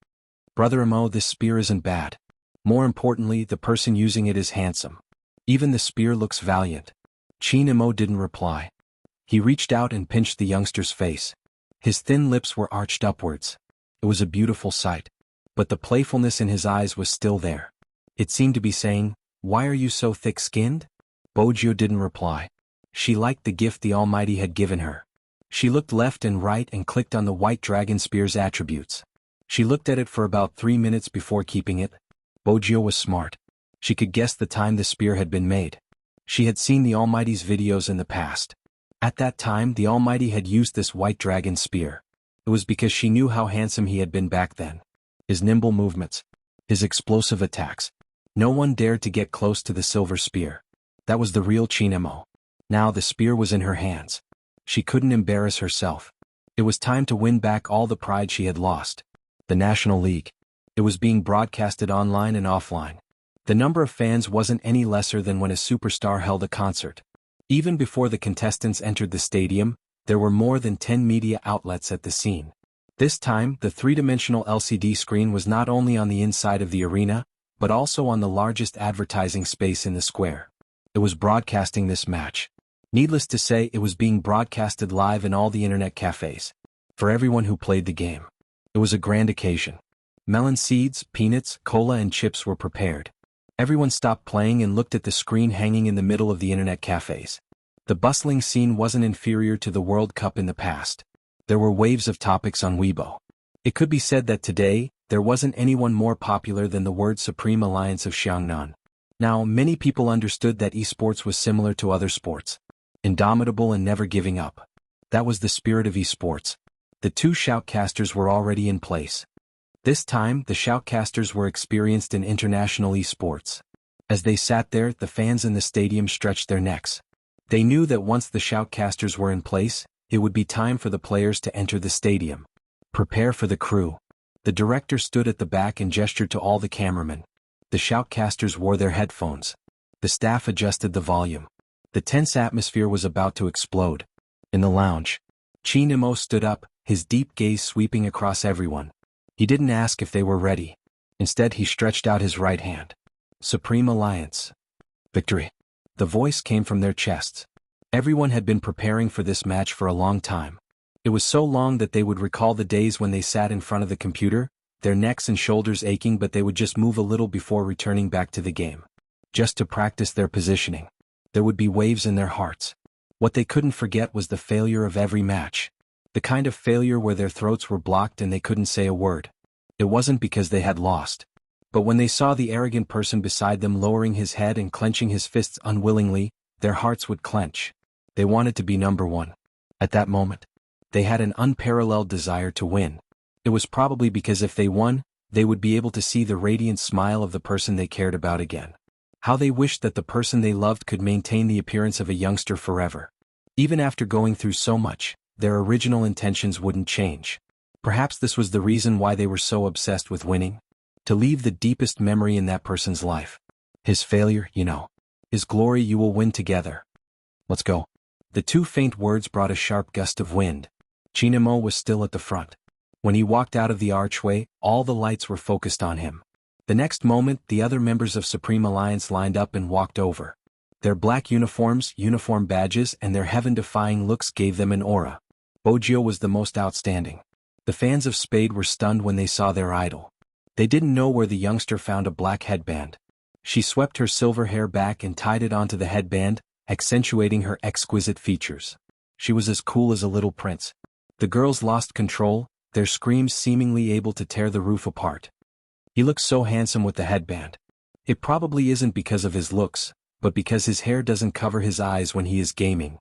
"Brother Mo, this spear isn't bad. More importantly, the person using it is handsome. Even the spear looks valiant." Chinamo didn't reply. He reached out and pinched the youngster's face. His thin lips were arched upwards. It was a beautiful sight. But the playfulness in his eyes was still there. It seemed to be saying, "Why are you so thick-skinned?" Bojio didn't reply. She liked the gift the Almighty had given her. She looked left and right and clicked on the white dragon spear's attributes. She looked at it for about 3 minutes before keeping it. Bojio was smart. She could guess the time the spear had been made. She had seen the Almighty's videos in the past. At that time, the Almighty had used this white dragon spear. It was because she knew how handsome he had been back then. His nimble movements. His explosive attacks. No one dared to get close to the silver spear. That was the real Chinamo. Now the spear was in her hands. She couldn't embarrass herself. It was time to win back all the pride she had lost. The National League. It was being broadcasted online and offline. The number of fans wasn't any lesser than when a superstar held a concert. Even before the contestants entered the stadium, there were more than 10 media outlets at the scene. This time, the 3-dimensional LCD screen was not only on the inside of the arena, but also on the largest advertising space in the square. It was broadcasting this match. Needless to say, it was being broadcasted live in all the internet cafes. For everyone who played the game. It was a grand occasion. Melon seeds, peanuts, cola and chips were prepared. Everyone stopped playing and looked at the screen hanging in the middle of the internet cafes. The bustling scene wasn't inferior to the World Cup in the past. There were waves of topics on Weibo. It could be said that today, there wasn't anyone more popular than the word Supreme Alliance of Xianhuan. Now, many people understood that esports was similar to other sports. Indomitable and never giving up. That was the spirit of esports. The 2 shoutcasters were already in place. This time, the shoutcasters were experienced in international esports. As they sat there, the fans in the stadium stretched their necks. They knew that once the shoutcasters were in place, it would be time for the players to enter the stadium. Prepare for the crew. The director stood at the back and gestured to all the cameramen. The shoutcasters wore their headphones. The staff adjusted the volume. The tense atmosphere was about to explode. In the lounge, Xianxia stood up, his deep gaze sweeping across everyone. He didn't ask if they were ready. Instead, he stretched out his right hand. Supreme Alliance. Victory. The voice came from their chests. Everyone had been preparing for this match for a long time. It was so long that they would recall the days when they sat in front of the computer, their necks and shoulders aching, but they would just move a little before returning back to the game. Just to practice their positioning. There would be waves in their hearts. What they couldn't forget was the failure of every match. The kind of failure where their throats were blocked and they couldn't say a word. It wasn't because they had lost. But when they saw the arrogant person beside them lowering his head and clenching his fists unwillingly, their hearts would clench. They wanted to be number one. At that moment, they had an unparalleled desire to win. It was probably because if they won, they would be able to see the radiant smile of the person they cared about again. How they wished that the person they loved could maintain the appearance of a youngster forever. Even after going through so much, their original intentions wouldn't change. Perhaps this was the reason why they were so obsessed with winning. To leave the deepest memory in that person's life. His failure, His glory, you will win together. Let's go. The two faint words brought a sharp gust of wind. Xianxia was still at the front. When he walked out of the archway, all the lights were focused on him. The next moment, the other members of Supreme Alliance lined up and walked over. Their black uniforms, uniform badges, and their heaven-defying looks gave them an aura. Wuxia was the most outstanding. The fans of Spade were stunned when they saw their idol. They didn't know where the youngster found a black headband. She swept her silver hair back and tied it onto the headband, accentuating her exquisite features. She was as cool as a little prince. The girls lost control, their screams seemingly able to tear the roof apart. He looks so handsome with the headband. It probably isn't because of his looks, but because his hair doesn't cover his eyes when he is gaming.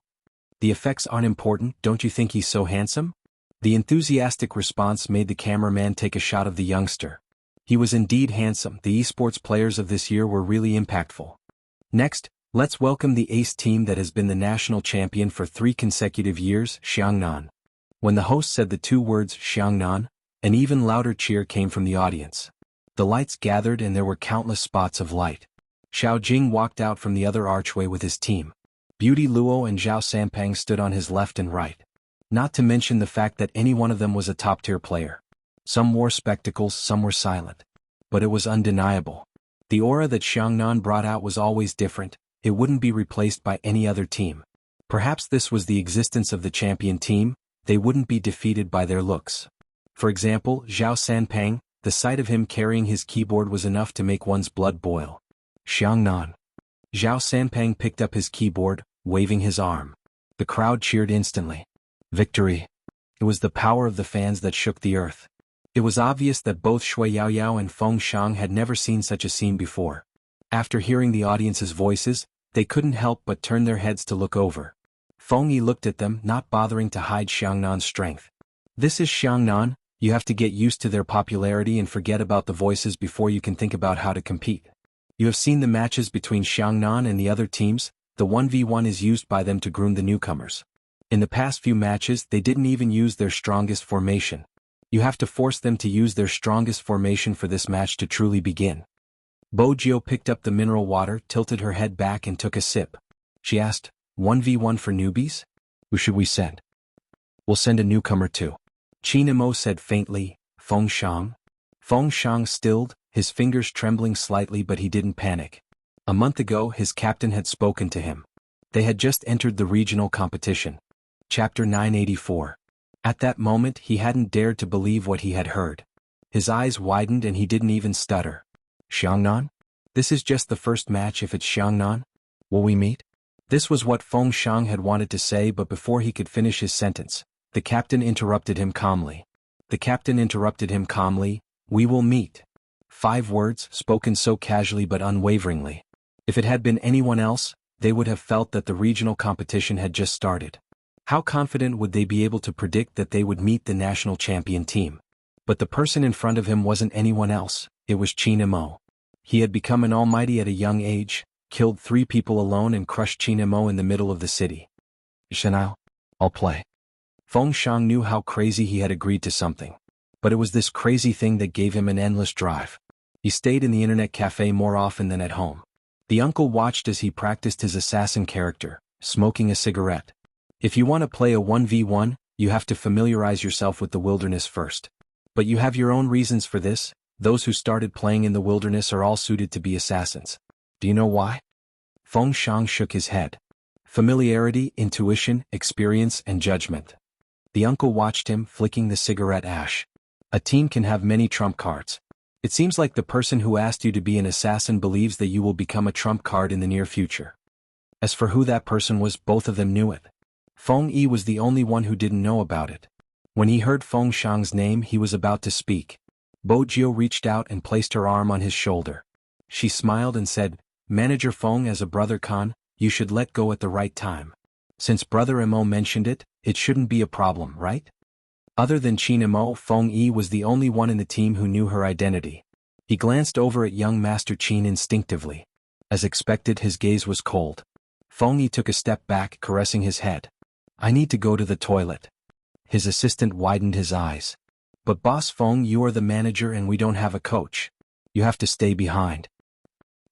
The effects aren't important, don't you think he's so handsome? The enthusiastic response made the cameraman take a shot of the youngster. He was indeed handsome. The esports players of this year were really impactful. Next, let's welcome the ace team that has been the national champion for 3 consecutive years, Xianhuan. When the host said the 2 words Xuanhuan, an even louder cheer came from the audience. The lights gathered and there were countless spots of light. Xiao Jing walked out from the other archway with his team. Beauty Luo and Zhao Sanpang stood on his left and right. Not to mention the fact that any one of them was a top-tier player. Some wore spectacles, some were silent. But it was undeniable. The aura that Xuanhuan brought out was always different, it wouldn't be replaced by any other team. Perhaps this was the existence of the champion team, they wouldn't be defeated by their looks. For example, Zhao Sanpang, the sight of him carrying his keyboard was enough to make one's blood boil. Xianxia. Zhao Sanpang picked up his keyboard, waving his arm. The crowd cheered instantly. Victory. It was the power of the fans that shook the earth. It was obvious that both Shui Yaoyao and Feng Shang had never seen such a scene before. After hearing the audience's voices, they couldn't help but turn their heads to look over. Feng Yi looked at them, not bothering to hide Xiangnan's strength. This is Xiangnan, you have to get used to their popularity and forget about the voices before you can think about how to compete. You have seen the matches between Xiangnan and the other teams, the 1v1 is used by them to groom the newcomers. In the past few matches, they didn't even use their strongest formation. You have to force them to use their strongest formation for this match to truly begin. Bo Jiao picked up the mineral water, tilted her head back and took a sip. She asked, 1v1 for newbies? Who should we send? We'll send a newcomer too. Xianxia said faintly, Feng Shang. Feng Shang stilled, his fingers trembling slightly, but he didn't panic. A month ago his captain had spoken to him. They had just entered the regional competition. Chapter 984. At that moment he hadn't dared to believe what he had heard. His eyes widened and he didn't even stutter. Xiangnan? This is just the first match. If it's Xiangnan, will we meet? This was what Feng Shang had wanted to say, but before he could finish his sentence, the captain interrupted him calmly. We will meet. 5 words, spoken so casually but unwaveringly. If it had been anyone else, they would have felt that the regional competition had just started. How confident would they be able to predict that they would meet the national champion team? But the person in front of him wasn't anyone else, it was Xianxia. He had become an almighty at a young age, killed 3 people alone and crushed Xianxia in the middle of the city. Shenao, I'll play. Feng Shang knew how crazy he had agreed to something. But it was this crazy thing that gave him an endless drive. He stayed in the internet cafe more often than at home. The uncle watched as he practiced his assassin character, smoking a cigarette. If you want to play a 1v1, you have to familiarize yourself with the wilderness first. But you have your own reasons for this. Those who started playing in the wilderness are all suited to be assassins. Do you know why? Feng Shang shook his head. Familiarity, intuition, experience, and judgment. The uncle watched him, flicking the cigarette ash. A team can have many trump cards. It seems like the person who asked you to be an assassin believes that you will become a trump card in the near future. As for who that person was, both of them knew it. Feng Yi was the only one who didn't know about it. When he heard Feng Shang's name, he was about to speak. Bo Jiu reached out and placed her arm on his shoulder. She smiled and said, "Manager Feng, as a brother Khan, you should let go at the right time. Since Brother Mo mentioned it, it shouldn't be a problem, right?" Other than Qin Mo, Feng Yi was the only one in the team who knew her identity. He glanced over at young Master Qin instinctively. As expected, his gaze was cold. Feng Yi took a step back, caressing his head. "I need to go to the toilet." His assistant widened his eyes. "But Boss Feng, you are the manager and we don't have a coach. You have to stay behind."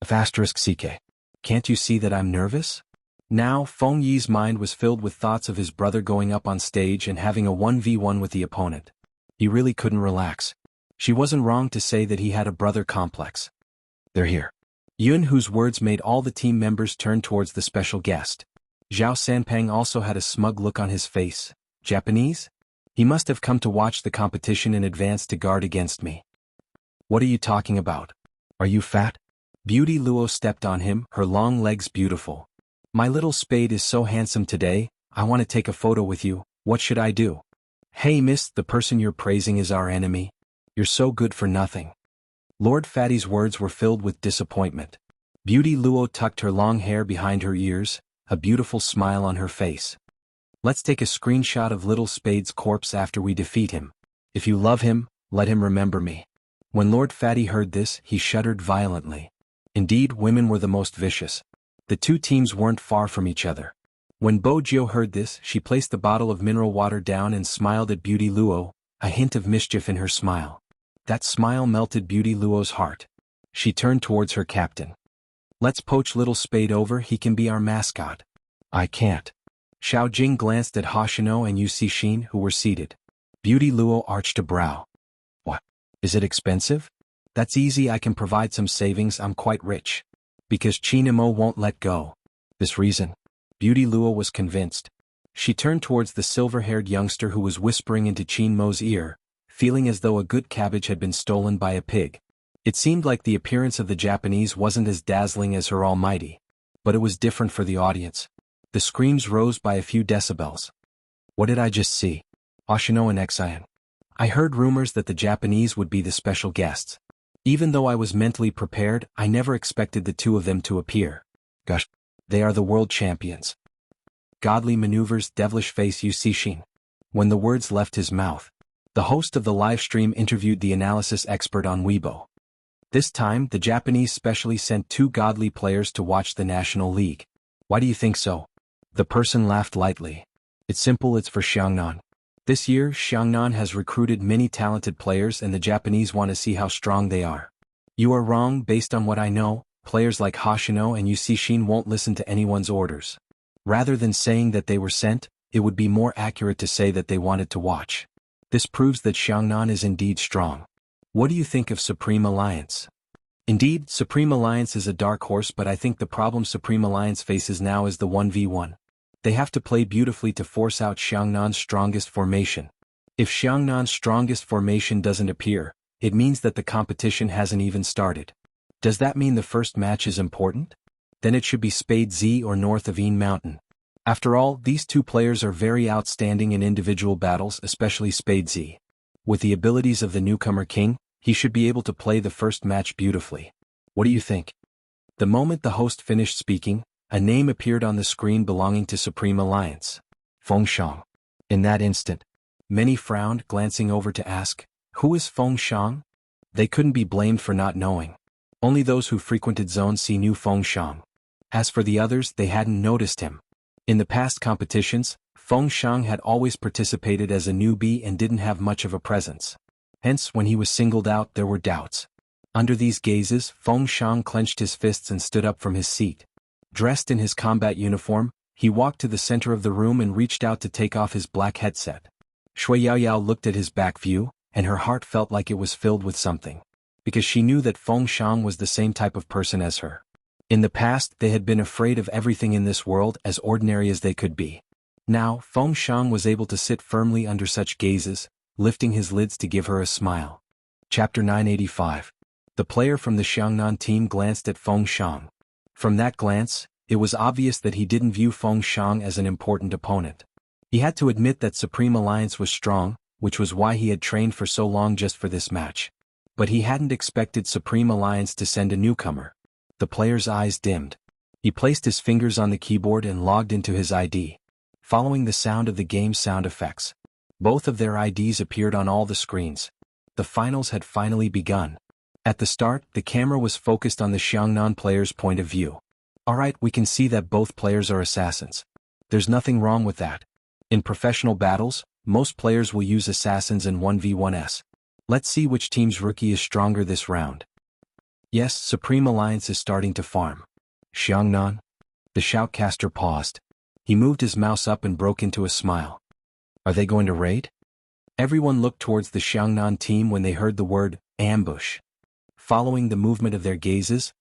*CK. Can't you see that I'm nervous? Now, Feng Yi's mind was filled with thoughts of his brother going up on stage and having a 1v1 with the opponent. He really couldn't relax. She wasn't wrong to say that he had a brother complex. "They're here." Yun, whose words made all the team members turn towards the special guest. Zhao Sanpang also had a smug look on his face. "Japanese? He must have come to watch the competition in advance to guard against me." "What are you talking about? Are you fat?" Beauty Luo stepped on him, her long legs beautiful. "My little spade is so handsome today, I want to take a photo with you. What should I do?" "Hey miss, the person you're praising is our enemy. You're so good for nothing." Lord Fatty's words were filled with disappointment. Beauty Luo tucked her long hair behind her ears, a beautiful smile on her face. "Let's take a screenshot of Little Spade's corpse after we defeat him. If you love him, let him remember me." When Lord Fatty heard this, he shuddered violently. Indeed, women were the most vicious. The two teams weren't far from each other. When Bo Jiu heard this, she placed the bottle of mineral water down and smiled at Beauty Luo, a hint of mischief in her smile. That smile melted Beauty Luo's heart. She turned towards her captain. "Let's poach Little Spade over, he can be our mascot." "I can't." Xiao Jing glanced at Hoshino and Yu Cixin, who were seated. Beauty Luo arched a brow. "What? Is it expensive?" "That's easy, I can provide some savings, I'm quite rich." "Because Qin Mo won't let go." "This reason?" Beauty Luo was convinced. She turned towards the silver-haired youngster who was whispering into Qin Mo's ear, feeling as though a good cabbage had been stolen by a pig. It seemed like the appearance of the Japanese wasn't as dazzling as her almighty. But it was different for the audience. The screams rose by a few decibels. "What did I just see?" Hoshino and Xian. "I heard rumors that the Japanese would be the special guests. Even though I was mentally prepared, I never expected the two of them to appear. Gosh, they are the world champions." Godly maneuvers, devilish face Yu Cixin. When the words left his mouth, the host of the live stream interviewed the analysis expert on Weibo. This time, the Japanese specially sent two godly players to watch the National League. "Why do you think so?" The person laughed lightly. "It's simple, it's for Xianhuan. This year, Xianhuan has recruited many talented players and the Japanese want to see how strong they are." "You are wrong, based on what I know, players like Hoshino and Yu Cixin won't listen to anyone's orders. Rather than saying that they were sent, it would be more accurate to say that they wanted to watch. This proves that Xianhuan is indeed strong." "What do you think of Supreme Alliance?" "Indeed, Supreme Alliance is a dark horse, but I think the problem Supreme Alliance faces now is the 1v1. They have to play beautifully to force out Xiangnan's strongest formation. If Xiangnan's strongest formation doesn't appear, it means that the competition hasn't even started. Does that mean the first match is important? Then it should be Spade Z or north of Een Mountain. After all, these two players are very outstanding in individual battles, especially Spade Z. With the abilities of the newcomer king, he should be able to play the first match beautifully. What do you think?" The moment the host finished speaking, a name appeared on the screen belonging to Supreme Alliance. Feng Shang. In that instant, many frowned, glancing over to ask, "Who is Feng Shang?" They couldn't be blamed for not knowing. Only those who frequented Zone C knew Feng Shang. As for the others, they hadn't noticed him. In the past competitions, Feng Shang had always participated as a newbie and didn't have much of a presence. Hence, when he was singled out, there were doubts. Under these gazes, Feng Shang clenched his fists and stood up from his seat. Dressed in his combat uniform, he walked to the center of the room and reached out to take off his black headset. Shui Yaoyao looked at his back view, and her heart felt like it was filled with something. Because she knew that Feng Shang was the same type of person as her. In the past, they had been afraid of everything in this world, as ordinary as they could be. Now, Feng Shang was able to sit firmly under such gazes, lifting his lids to give her a smile. Chapter 985. The player from the Xianhuan team glanced at Feng Shang. From that glance, it was obvious that he didn't view Feng Shang as an important opponent. He had to admit that Supreme Alliance was strong, which was why he had trained for so long just for this match. But he hadn't expected Supreme Alliance to send a newcomer. The player's eyes dimmed. He placed his fingers on the keyboard and logged into his ID. Following the sound of the game's sound effects, both of their IDs appeared on all the screens. The finals had finally begun. At the start, the camera was focused on the Xianhuan player's point of view. Alright, we can see that both players are assassins. There's nothing wrong with that. In professional battles, most players will use assassins in 1v1s. Let's see which team's rookie is stronger this round. Yes, Supreme Alliance is starting to farm. Xianhuan? The shoutcaster paused. He moved his mouse up and broke into a smile. Are they going to raid? Everyone looked towards the Xianhuan team when they heard the word, ambush. Following the movement of their gazes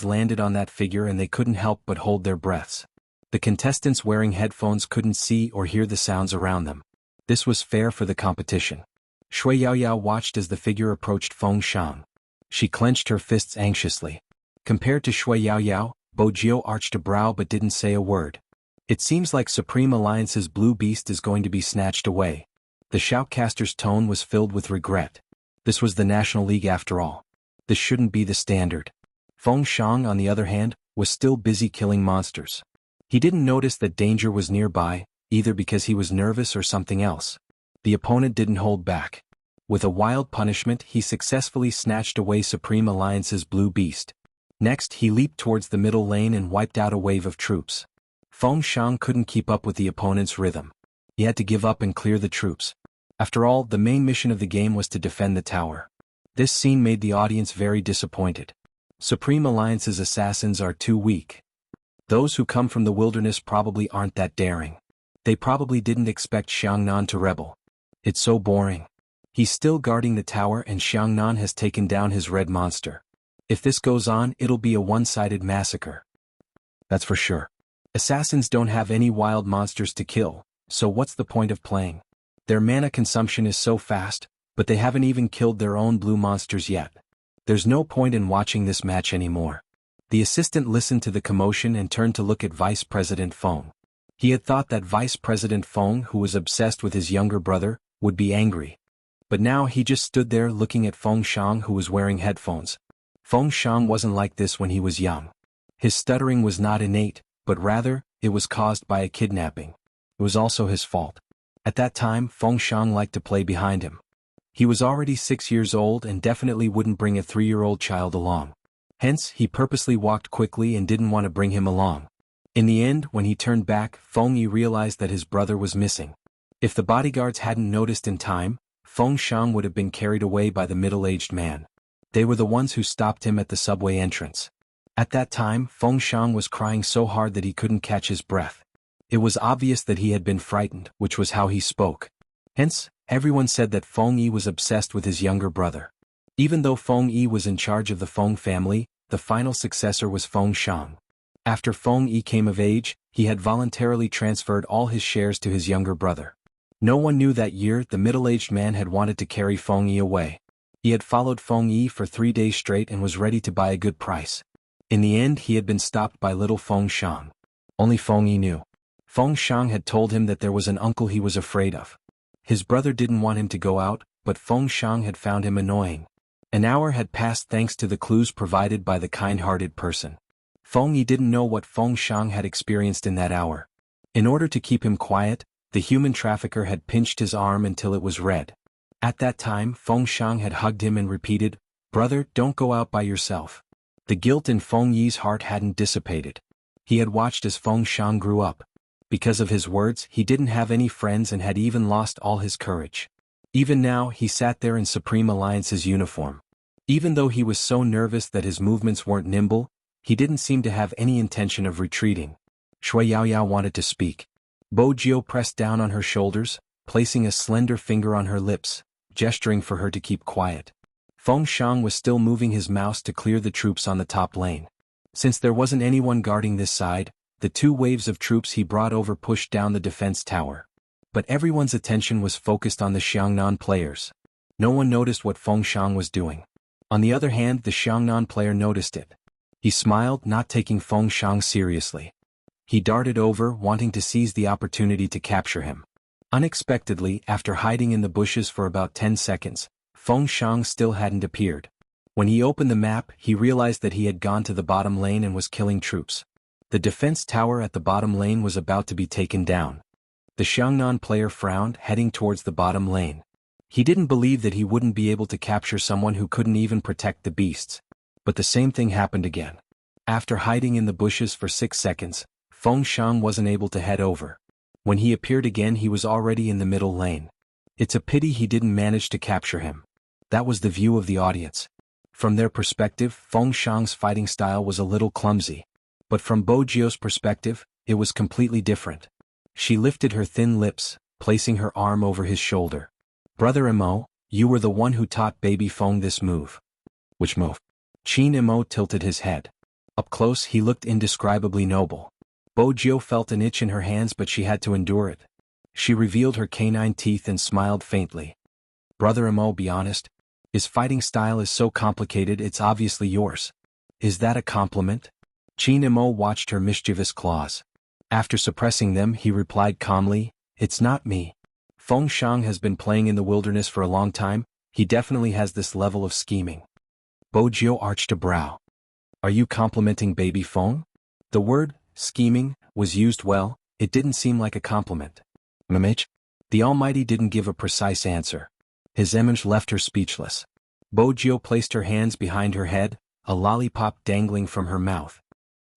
landed on that figure and they couldn't help but hold their breaths. The contestants wearing headphones couldn't see or hear the sounds around them. This was fair for the competition. Shui Yaoyao watched as the figure approached Feng Shang. She clenched her fists anxiously. Compared to Shui Yaoyao, Bo Jiu arched a brow but didn't say a word. It seems like Supreme Alliance's blue beast is going to be snatched away. The shoutcaster's tone was filled with regret. This was the National League after all. This shouldn't be the standard. Feng Shang, on the other hand, was still busy killing monsters. He didn't notice that danger was nearby, either because he was nervous or something else. The opponent didn't hold back. With a wild punishment, he successfully snatched away Supreme Alliance's blue beast. Next, he leaped towards the middle lane and wiped out a wave of troops. Feng Shang couldn't keep up with the opponent's rhythm. He had to give up and clear the troops. After all, the main mission of the game was to defend the tower. This scene made the audience very disappointed. Supreme Alliance's assassins are too weak. Those who come from the wilderness probably aren't that daring. They probably didn't expect Xianhuan to rebel. It's so boring. He's still guarding the tower and Xianhuan has taken down his red monster. If this goes on, it'll be a one-sided massacre. That's for sure. Assassins don't have any wild monsters to kill, so what's the point of playing? Their mana consumption is so fast, but they haven't even killed their own blue monsters yet. There's no point in watching this match anymore. The assistant listened to the commotion and turned to look at Vice President Feng. He had thought that Vice President Feng, who was obsessed with his younger brother, would be angry. But now he just stood there looking at Feng Shang, who was wearing headphones. Feng Shang wasn't like this when he was young. His stuttering was not innate, but rather, it was caused by a kidnapping. It was also his fault. At that time, Feng Shang liked to play behind him. He was already 6 years old and definitely wouldn't bring a 3-year-old child along. Hence, he purposely walked quickly and didn't want to bring him along. In the end, when he turned back, Feng Yi realized that his brother was missing. If the bodyguards hadn't noticed in time, Feng Shang would have been carried away by the middle-aged man. They were the ones who stopped him at the subway entrance. At that time, Feng Shang was crying so hard that he couldn't catch his breath. It was obvious that he had been frightened, which was how he spoke. Hence, everyone said that Feng Yi was obsessed with his younger brother. Even though Feng Yi was in charge of the Feng family, the final successor was Feng Shang. After Feng Yi came of age, he had voluntarily transferred all his shares to his younger brother. No one knew that year the middle-aged man had wanted to carry Feng Yi away. He had followed Feng Yi for 3 days straight and was ready to buy a good price. In the end, he had been stopped by little Feng Shang. Only Feng Yi knew. Feng Shang had told him that there was an uncle he was afraid of. His brother didn't want him to go out, but Feng Shang had found him annoying. An hour had passed thanks to the clues provided by the kind-hearted person. Feng Yi didn't know what Feng Shang had experienced in that hour. In order to keep him quiet, the human trafficker had pinched his arm until it was red. At that time, Feng Shang had hugged him and repeated, "Brother, don't go out by yourself." The guilt in Feng Yi's heart hadn't dissipated. He had watched as Feng Shang grew up. Because of his words, he didn't have any friends and had even lost all his courage. Even now, he sat there in Supreme Alliance's uniform. Even though he was so nervous that his movements weren't nimble, he didn't seem to have any intention of retreating. Shui Yaoyao wanted to speak. Bo Jiao pressed down on her shoulders, placing a slender finger on her lips, gesturing for her to keep quiet. Feng Shang was still moving his mouse to clear the troops on the top lane. Since there wasn't anyone guarding this side, the 2 waves of troops he brought over pushed down the defense tower. But everyone's attention was focused on the Xianhuan players. No one noticed what Feng Shang was doing. On the other hand, the Xianhuan player noticed it. He smiled, not taking Feng Shang seriously. He darted over, wanting to seize the opportunity to capture him. Unexpectedly, after hiding in the bushes for about 10 seconds, Feng Shang still hadn't appeared. When he opened the map, he realized that he had gone to the bottom lane and was killing troops. The defense tower at the bottom lane was about to be taken down. The Xianhuan player frowned, heading towards the bottom lane. He didn't believe that he wouldn't be able to capture someone who couldn't even protect the beasts. But the same thing happened again. After hiding in the bushes for 6 seconds, Feng Shang wasn't able to head over. When he appeared again, he was already in the middle lane. It's a pity he didn't manage to capture him. That was the view of the audience. From their perspective, Feng Shang's fighting style was a little clumsy. But from Bo Jiao's perspective, it was completely different. She lifted her thin lips, placing her arm over his shoulder. "Brother Imo, you were the one who taught baby Feng this move." "Which move?" Qin Imo tilted his head. Up close, he looked indescribably noble. Bo Jiao felt an itch in her hands, but she had to endure it. She revealed her canine teeth and smiled faintly. "Brother Imo, be honest. His fighting style is so complicated, it's obviously yours. Is that a compliment?" Qin Imo watched her mischievous claws. After suppressing them, he replied calmly, "It's not me. Feng Shang has been playing in the wilderness for a long time, he definitely has this level of scheming." Bo Jiao arched a brow. "Are you complimenting baby Feng?" The word, scheming, was used well, it didn't seem like a compliment. "Mamage?" The Almighty didn't give a precise answer. His image left her speechless. Bo Jiao placed her hands behind her head, a lollipop dangling from her mouth.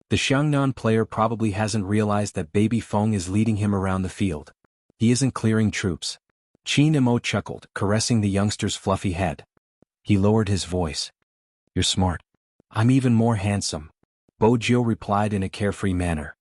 The Xianhuan player probably hasn't realized that baby Feng is leading him around the field. He isn't clearing troops. Qin Imo chuckled, caressing the youngster's fluffy head. He lowered his voice. "You're smart. I'm even more handsome," Bo Jiao replied in a carefree manner.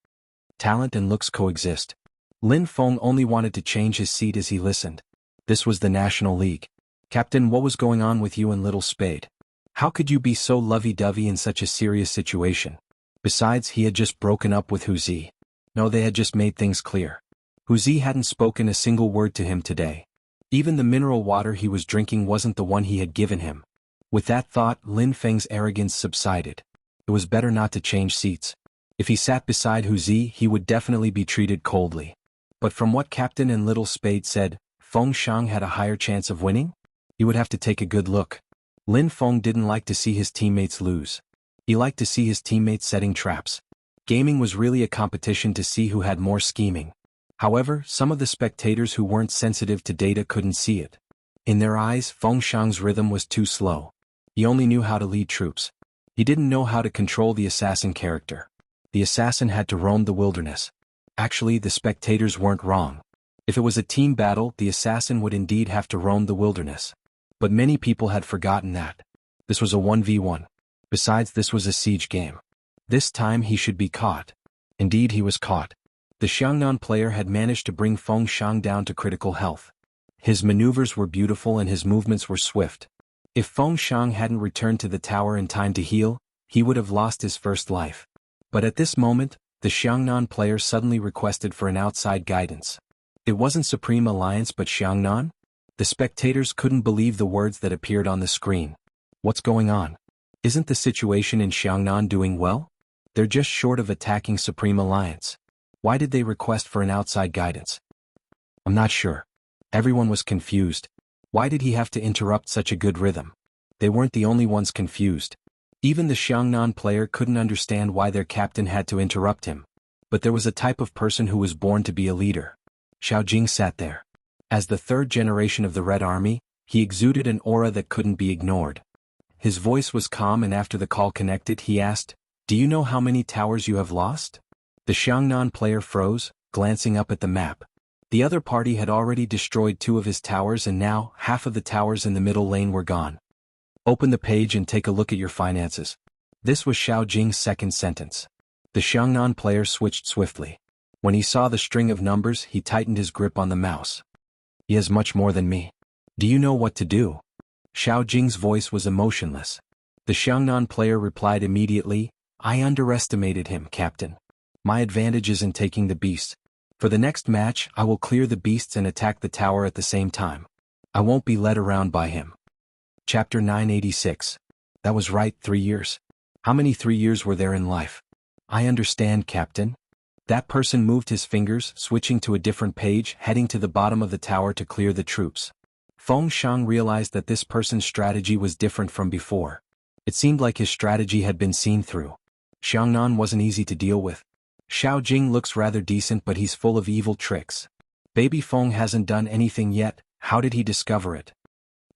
Talent and looks coexist. Lin Feng only wanted to change his seat as he listened. This was the National League. "Captain, what was going on with you and Little Spade? How could you be so lovey-dovey in such a serious situation?" Besides, he had just broken up with Huzi. No, they had just made things clear. Huzi hadn't spoken a single word to him today. Even the mineral water he was drinking wasn't the one he had given him. With that thought, Lin Feng's arrogance subsided. It was better not to change seats. If he sat beside Huzi, he would definitely be treated coldly. But from what Captain and Little Spade said, Feng Shang had a higher chance of winning? He would have to take a good look. Lin Feng didn't like to see his teammates lose. He liked to see his teammates setting traps. Gaming was really a competition to see who had more scheming. However, some of the spectators who weren't sensitive to data couldn't see it. In their eyes, Feng Shang's rhythm was too slow. He only knew how to lead troops. He didn't know how to control the assassin character. The assassin had to roam the wilderness. Actually, the spectators weren't wrong. If it was a team battle, the assassin would indeed have to roam the wilderness. But many people had forgotten that. This was a 1v1. Besides, this was a siege game. This time he should be caught. Indeed, he was caught. The Xianhuan player had managed to bring Feng Shang down to critical health. His maneuvers were beautiful and his movements were swift. If Feng Shang hadn't returned to the tower in time to heal, he would have lost his first life. But at this moment, the Xianhuan player suddenly requested for an outside guidance. It wasn't Supreme Alliance but Xianhuan? The spectators couldn't believe the words that appeared on the screen. What's going on? Isn't the situation in Xianhuan doing well? They're just short of attacking Supreme Alliance. Why did they request for an outside guidance? I'm not sure. Everyone was confused. Why did he have to interrupt such a good rhythm? They weren't the only ones confused. Even the Xianhuan player couldn't understand why their captain had to interrupt him. But there was a type of person who was born to be a leader. Xiao Jing sat there. As the third generation of the Red Army, he exuded an aura that couldn't be ignored. His voice was calm, and after the call connected, he asked, "Do you know how many towers you have lost?" The Xianhuan player froze, glancing up at the map. The other party had already destroyed 2 of his towers, and now half of the towers in the middle lane were gone. Open the page and take a look at your finances. This was Xiao Jing's second sentence. The Xianhuan player switched swiftly. When he saw the string of numbers, he tightened his grip on the mouse. He has much more than me. Do you know what to do? Xiao Jing's voice was emotionless. The Xianhuan player replied immediately, I underestimated him, Captain. My advantage is in taking the beast. For the next match, I will clear the beasts and attack the tower at the same time. I won't be led around by him. Chapter 986. That was right, 3 years. How many 3 years were there in life? I understand, Captain. That person moved his fingers, switching to a different page, heading to the bottom of the tower to clear the troops. Feng Shang realized that this person's strategy was different from before. It seemed like his strategy had been seen through. Xianhuan wasn't easy to deal with. Xiao Jing looks rather decent, but he's full of evil tricks. Baby Feng hasn't done anything yet. How did he discover it?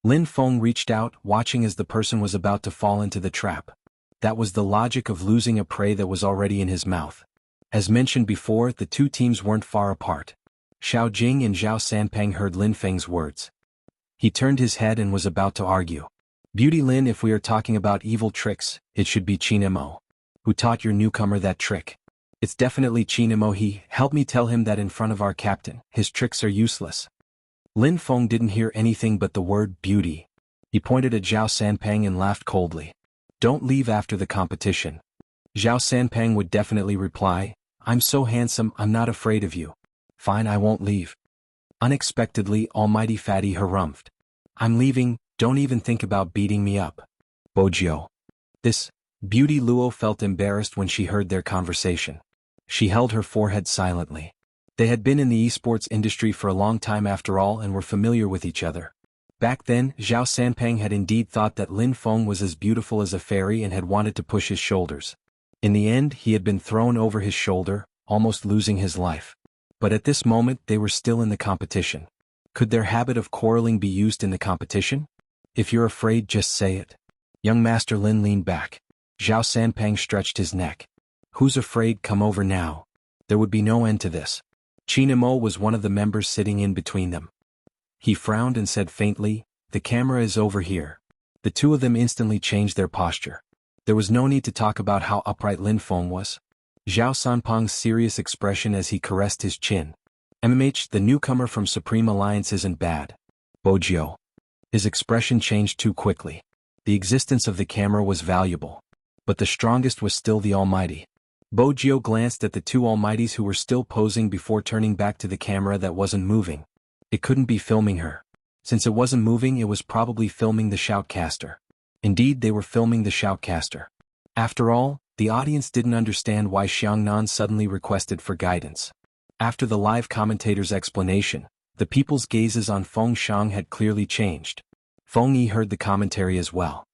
Lin Feng reached out, watching as the person was about to fall into the trap. That was the logic of losing a prey that was already in his mouth. As mentioned before, the two teams weren't far apart. Xiao Jing and Zhao Sanpeng heard Lin Feng's words. He turned his head and was about to argue. Beauty Lin, if we are talking about evil tricks, it should be Qinemo. Who taught your newcomer that trick? It's definitely Qinemo. He helped me tell him that in front of our captain. His tricks are useless. Lin Feng didn't hear anything but the word beauty. He pointed at Zhao Sanpeng and laughed coldly. Don't leave after the competition. Zhao Sanpeng would definitely reply, I'm so handsome, I'm not afraid of you. Fine, I won't leave. Unexpectedly, Almighty Fatty harumphed. I'm leaving, don't even think about beating me up. Bojiu. This Beauty Luo felt embarrassed when she heard their conversation. She held her forehead silently. They had been in the esports industry for a long time after all and were familiar with each other. Back then, Zhao Sanpeng had indeed thought that Lin Feng was as beautiful as a fairy and had wanted to push his shoulders. In the end, he had been thrown over his shoulder, almost losing his life. But at this moment they were still in the competition. Could their habit of quarreling be used in the competition? If you're afraid, just say it. Young Master Lin leaned back. Zhao Sanpeng stretched his neck. Who's afraid? Come over now. There would be no end to this. Qinemo was one of the members sitting in between them. He frowned and said faintly, the camera is over here. The two of them instantly changed their posture. There was no need to talk about how upright Lin Feng was. Zhao Sanpeng's serious expression as he caressed his chin. The newcomer from Supreme Alliance isn't bad. Bojiu. His expression changed too quickly. The existence of the camera was valuable. But the strongest was still the Almighty. Bojiu glanced at the two Almighties who were still posing before turning back to the camera that wasn't moving. It couldn't be filming her. Since it wasn't moving, it was probably filming the shoutcaster. Indeed, they were filming the shoutcaster. After all, the audience didn't understand why Xianhuan suddenly requested for guidance. After the live commentator's explanation, the people's gazes on Feng Shang had clearly changed. Feng Yi heard the commentary as well.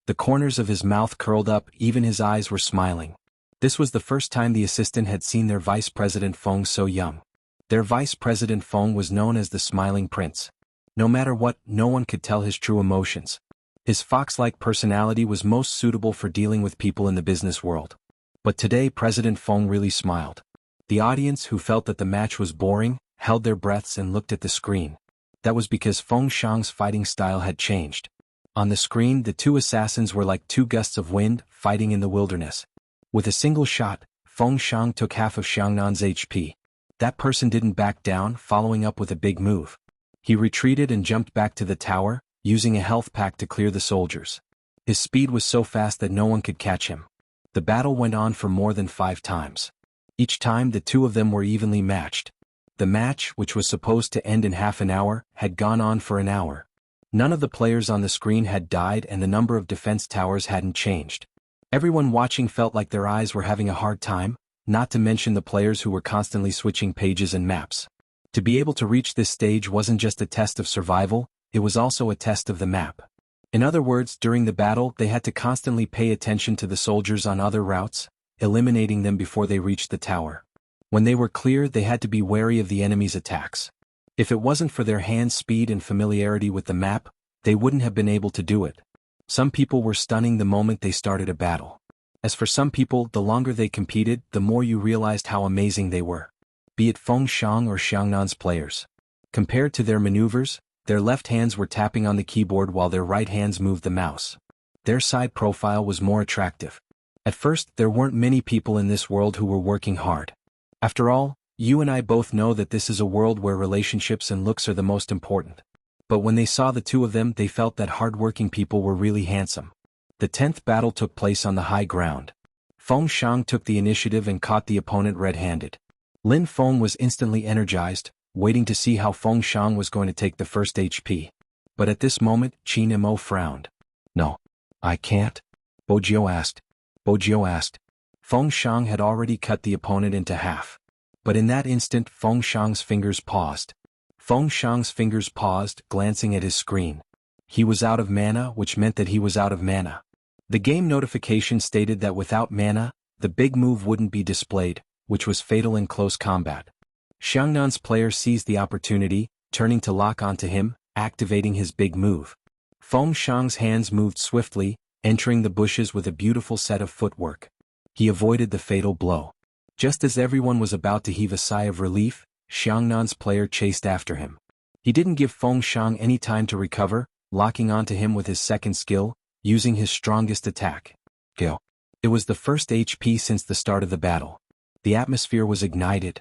The corners of his mouth curled up, even his eyes were smiling. This was the first time the assistant had seen their vice president Feng so young. Their vice president Feng was known as the Smiling Prince. No matter what, no one could tell his true emotions. His fox-like personality was most suitable for dealing with people in the business world. But today President Feng really smiled. The audience, who felt that the match was boring, held their breaths and looked at the screen. That was because Feng Shang's fighting style had changed. On the screen, the two assassins were like two gusts of wind, fighting in the wilderness. With a single shot, Feng Shang took half of Xiangnan's HP. That person didn't back down, following up with a big move. He retreated and jumped back to the tower, using a health pack to clear the soldiers. His speed was so fast that no one could catch him. The battle went on for more than 5 times. Each time the two of them were evenly matched. The match, which was supposed to end in half an hour, had gone on for an hour. None of the players on the screen had died and the number of defense towers hadn't changed. Everyone watching felt like their eyes were having a hard time, not to mention the players who were constantly switching pages and maps. To be able to reach this stage wasn't just a test of survival, it was also a test of the map. In other words, during the battle they had to constantly pay attention to the soldiers on other routes, eliminating them before they reached the tower. When they were clear, they had to be wary of the enemy's attacks. If it wasn't for their hand speed and familiarity with the map, they wouldn't have been able to do it. Some people were stunning the moment they started a battle. As for some people, the longer they competed, the more you realized how amazing they were. Be it Feng Shang or Xiangnan's players. Compared to their maneuvers, their left hands were tapping on the keyboard while their right hands moved the mouse. their side profile was more attractive. At first, there weren't many people in this world who were working hard. After all, you and I both know that this is a world where relationships and looks are the most important. But when they saw the two of them, they felt that hard-working people were really handsome. The 10th battle took place on the high ground. Feng Shang took the initiative and caught the opponent red-handed. Lin Feng was instantly energized, waiting to see how Feng Shang was going to take the first HP. But at this moment, Qin Mo frowned. "No. I can't?" Bojiu asked. Feng Shang had already cut the opponent into half. But in that instant, Feng Shang's fingers paused. Glancing at his screen. He was out of mana, which meant that he was out of mana. The game notification stated that without mana, the big move wouldn't be displayed, which was fatal in close combat. Xianhuan's player seized the opportunity, turning to lock onto him, activating his big move. Feng Shang's hands moved swiftly, entering the bushes with a beautiful set of footwork. He avoided the fatal blow. Just as everyone was about to heave a sigh of relief, Xianhuan's player chased after him. He didn't give Feng Shang any time to recover, locking onto him with his second skill, using his strongest attack. Go. It was the first HP since the start of the battle. The atmosphere was ignited.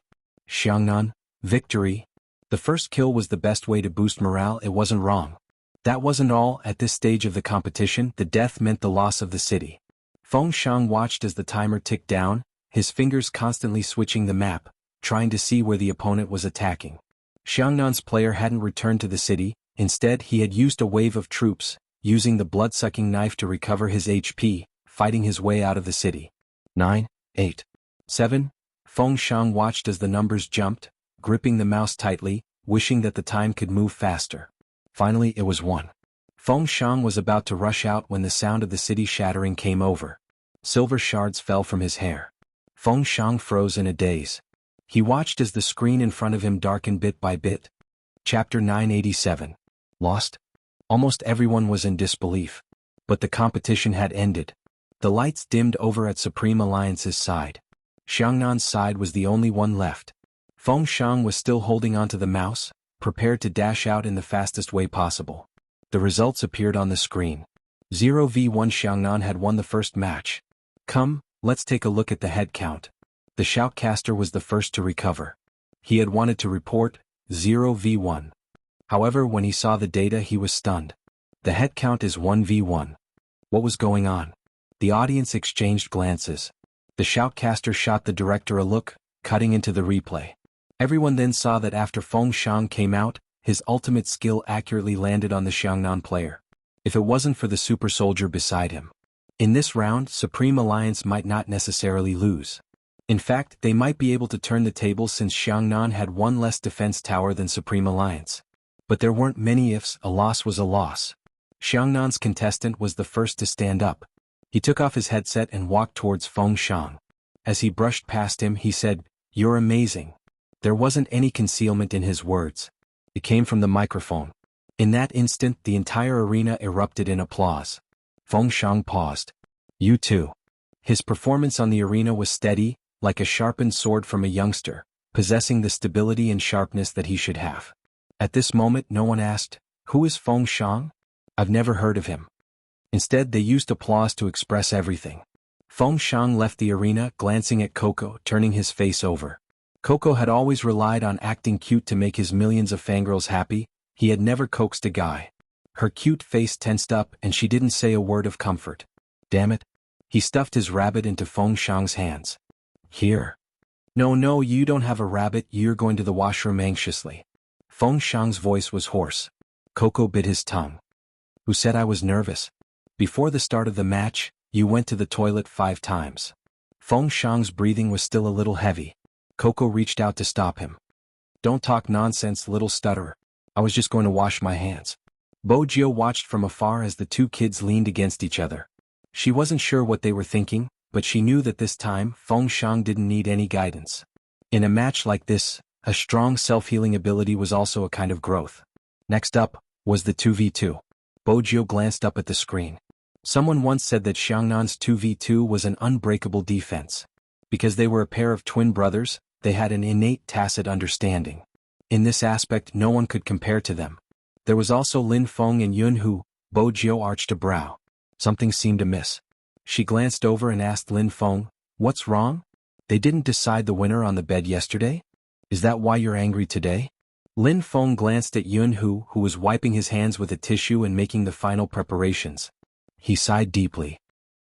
Xianhuan, victory. The first kill was the best way to boost morale. It wasn't wrong. That wasn't all. At this stage of the competition, the death meant the loss of the city. Feng Shang watched as the timer ticked down, his fingers constantly switching the map, trying to see where the opponent was attacking. Xianhuan's player hadn't returned to the city. Instead, he had used a wave of troops, using the blood-sucking knife to recover his HP, fighting his way out of the city. 9, 8, 7. Feng Shang watched as the numbers jumped, gripping the mouse tightly, wishing that the time could move faster. Finally, it was 1. Feng Shang was about to rush out when the sound of the city shattering came over. Silver shards fell from his hair. Feng Shang froze in a daze. He watched as the screen in front of him darkened bit by bit. Chapter 987. Lost? Almost everyone was in disbelief. But the competition had ended. The lights dimmed over at Supreme Alliance's side. Xiangnan's side was the only one left. Feng Shang was still holding onto the mouse, prepared to dash out in the fastest way possible. The results appeared on the screen. 0v1 Xiangnan had won the first match. Come, let's take a look at the head count. The shoutcaster was the first to recover. He had wanted to report 0v1. However, when he saw the data, he was stunned. The head count is 1v1. What was going on? The audience exchanged glances. The shoutcaster shot the director a look, cutting into the replay. Everyone then saw that after Feng Shang came out, his ultimate skill accurately landed on the Xiangnan player. If it wasn't for the super soldier beside him. In this round, Supreme Alliance might not necessarily lose. In fact, they might be able to turn the tables since Xiangnan had one less defense tower than Supreme Alliance. But there weren't many ifs. A loss was a loss. Xiangnan's contestant was the first to stand up. He took off his headset and walked towards Feng Shang. As he brushed past him, he said, "You're amazing." There wasn't any concealment in his words. It came from the microphone. In that instant, the entire arena erupted in applause. Feng Shang paused. "You too." His performance on the arena was steady, like a sharpened sword from a youngster, possessing the stability and sharpness that he should have. At this moment, no one asked, "Who is Feng Shang? I've never heard of him." Instead, they used applause to express everything. Feng Shang left the arena, glancing at Coco, turning his face over. Coco had always relied on acting cute to make his millions of fangirls happy. He had never coaxed a guy. Her cute face tensed up and she didn't say a word of comfort. Damn it. He stuffed his rabbit into Feng Shang's hands. "Here." No, you don't have a rabbit, you're going to the washroom." Anxiously. Feng Shang's voice was hoarse. Coco bit his tongue. "Who said I was nervous? Before the start of the match, you went to the toilet 5 times. Feng Shang's breathing was still a little heavy. Coco reached out to stop him. "Don't talk nonsense, little stutterer. I was just going to wash my hands." Bojiu watched from afar as the two kids leaned against each other. She wasn't sure what they were thinking, but she knew that this time, Feng Shang didn't need any guidance. In a match like this, a strong self-healing ability was also a kind of growth. Next up, was the 2v2. Bojiu glanced up at the screen. Someone once said that Xiangnan's 2v2 was an unbreakable defense. Because they were a pair of twin brothers, they had an innate tacit understanding. In this aspect, no one could compare to them. There was also Lin Feng and Yunhu. Bojiu arched a brow. Something seemed amiss. She glanced over and asked Lin Feng, "What's wrong? They didn't decide the winner on the bed yesterday? Is that why you're angry today?" Lin Feng glanced at Xuanhu, who was wiping his hands with a tissue and making the final preparations. He sighed deeply.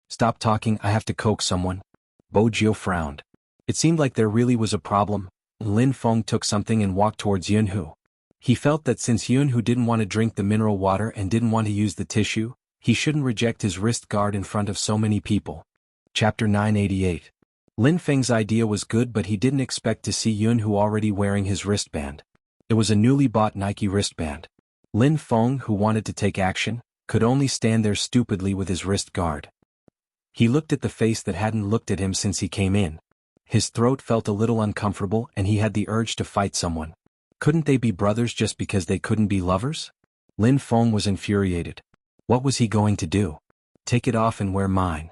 "Stop talking, I have to coax someone." Bo Jiu frowned. It seemed like there really was a problem. Lin Feng took something and walked towards Xuanhu. He felt that since Xuanhu didn't want to drink the mineral water and didn't want to use the tissue, he shouldn't reject his wrist guard in front of so many people. Chapter 988. Lin Feng's idea was good, but he didn't expect to see Xuanhu already wearing his wristband. It was a newly bought Nike wristband. Lin Feng, who wanted to take action, could only stand there stupidly with his wrist guard. He looked at the face that hadn't looked at him since he came in. His throat felt a little uncomfortable and he had the urge to fight someone. Couldn't they be brothers just because they couldn't be lovers? Lin Feng was infuriated. What was he going to do? Take it off and wear mine.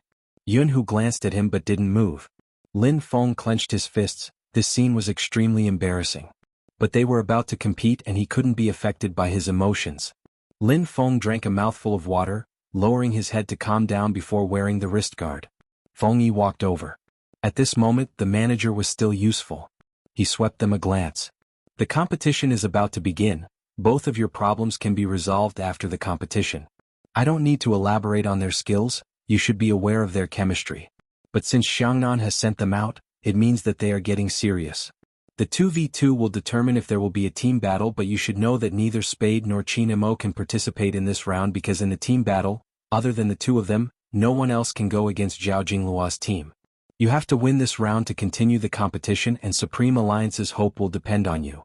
Xuanhu glanced at him but didn't move. Lin Feng clenched his fists. This scene was extremely embarrassing. But they were about to compete and he couldn't be affected by his emotions. Lin Feng drank a mouthful of water, lowering his head to calm down before wearing the wrist guard. Feng Yi walked over. At this moment, the manager was still useful. He swept them a glance. The competition is about to begin. Both of your problems can be resolved after the competition. I don't need to elaborate on their skills, you should be aware of their chemistry. But since Xianhuan has sent them out, it means that they are getting serious. The 2v2 will determine if there will be a team battle, but you should know that neither Spade nor Qin Mo can participate in this round because in the team battle, other than the two of them, no one else can go against Zhao Jingluo's team. You have to win this round to continue the competition and Supreme Alliance's hope will depend on you.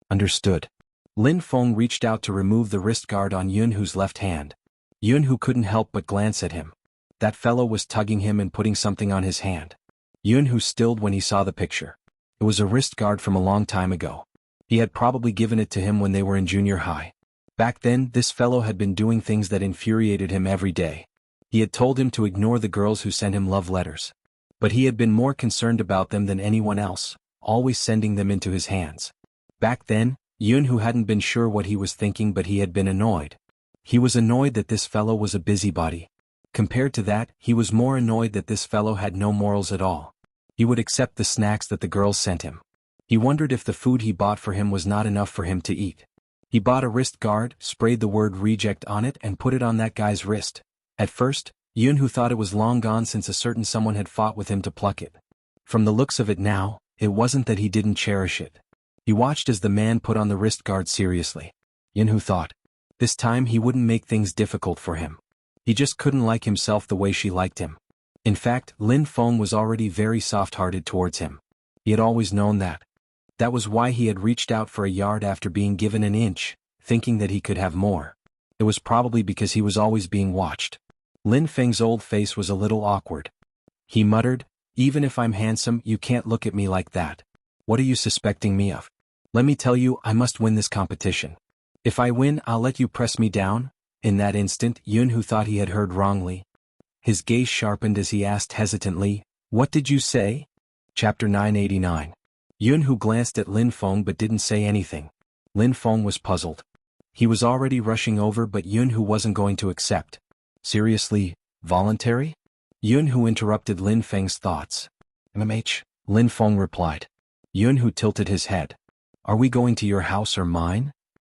Understood. Lin Feng reached out to remove the wrist guard on Xuanhu's left hand. Xuanhu couldn't help but glance at him. That fellow was tugging him and putting something on his hand. Xuanhu stilled when he saw the picture. It was a wrist guard from a long time ago. He had probably given it to him when they were in junior high. Back then, this fellow had been doing things that infuriated him every day. He had told him to ignore the girls who sent him love letters. But he had been more concerned about them than anyone else, always sending them into his hands. Back then, Xuanhu hadn't been sure what he was thinking, but he had been annoyed. He was annoyed that this fellow was a busybody. Compared to that, he was more annoyed that this fellow had no morals at all. He would accept the snacks that the girls sent him. He wondered if the food he bought for him was not enough for him to eat. He bought a wrist guard, sprayed the word reject on it and put it on that guy's wrist. At first, Xuanhu thought it was long gone since a certain someone had fought with him to pluck it. From the looks of it now, it wasn't that he didn't cherish it. He watched as the man put on the wrist guard seriously. Xuanhu thought. This time he wouldn't make things difficult for him. He just couldn't like himself the way she liked him. In fact, Lin Feng was already very soft-hearted towards him. He had always known that. That was why he had reached out for a yard after being given an inch, thinking that he could have more. It was probably because he was always being watched. Lin Feng's old face was a little awkward. He muttered, "Even if I'm handsome, you can't look at me like that. What are you suspecting me of? Let me tell you, I must win this competition. If I win, I'll let you press me down." In that instant, Xuanhu thought he had heard wrongly. His gaze sharpened as he asked hesitantly, "What did you say?" Chapter 989. Xuanhu glanced at Lin Feng but didn't say anything. Lin Feng was puzzled. He was already rushing over, but Xuanhu wasn't going to accept. Seriously, voluntary? Xuanhu interrupted Lin Feng's thoughts. "MMH," Lin Feng replied. Xuanhu tilted his head. "Are we going to your house or mine?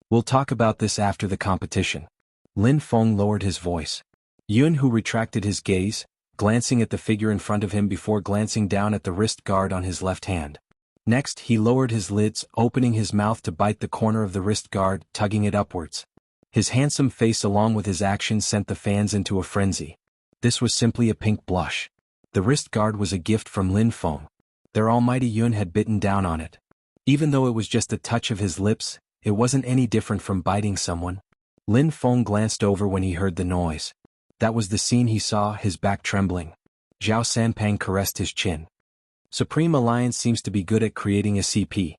We'll talk about this after the competition." Lin Feng lowered his voice. Xuanhu retracted his gaze, glancing at the figure in front of him before glancing down at the wrist guard on his left hand. Next, he lowered his lids, opening his mouth to bite the corner of the wrist guard, tugging it upwards. His handsome face along with his actions sent the fans into a frenzy. This was simply a pink blush. The wrist guard was a gift from Lin Feng. Their almighty Yun had bitten down on it. Even though it was just a touch of his lips, it wasn't any different from biting someone. Lin Feng glanced over when he heard the noise. That was the scene he saw, his back trembling. Zhao Sanpang caressed his chin. "Supreme Alliance seems to be good at creating a CP.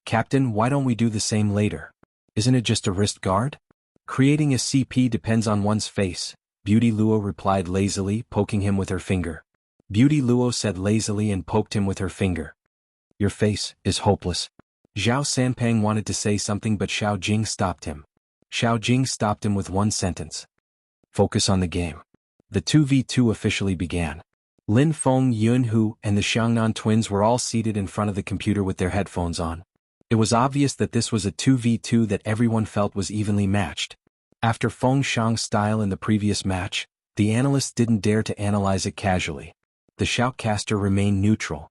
Captain, why don't we do the same later? Isn't it just a wrist guard?" "Creating a CP depends on one's face," Beauty Luo replied lazily, poking him with her finger. Beauty Luo said lazily and poked him with her finger. "Your face is hopeless." Zhao Sanpang wanted to say something but Xiao Jing stopped him. Xiao Jing stopped him with one sentence. "Focus on the game." The 2v2 officially began. Lin Feng, Xuanhu, and the Xianxia twins were all seated in front of the computer with their headphones on. It was obvious that this was a 2v2 that everyone felt was evenly matched. After Feng Shang's style in the previous match, the analysts didn't dare to analyze it casually. The shoutcaster remained neutral.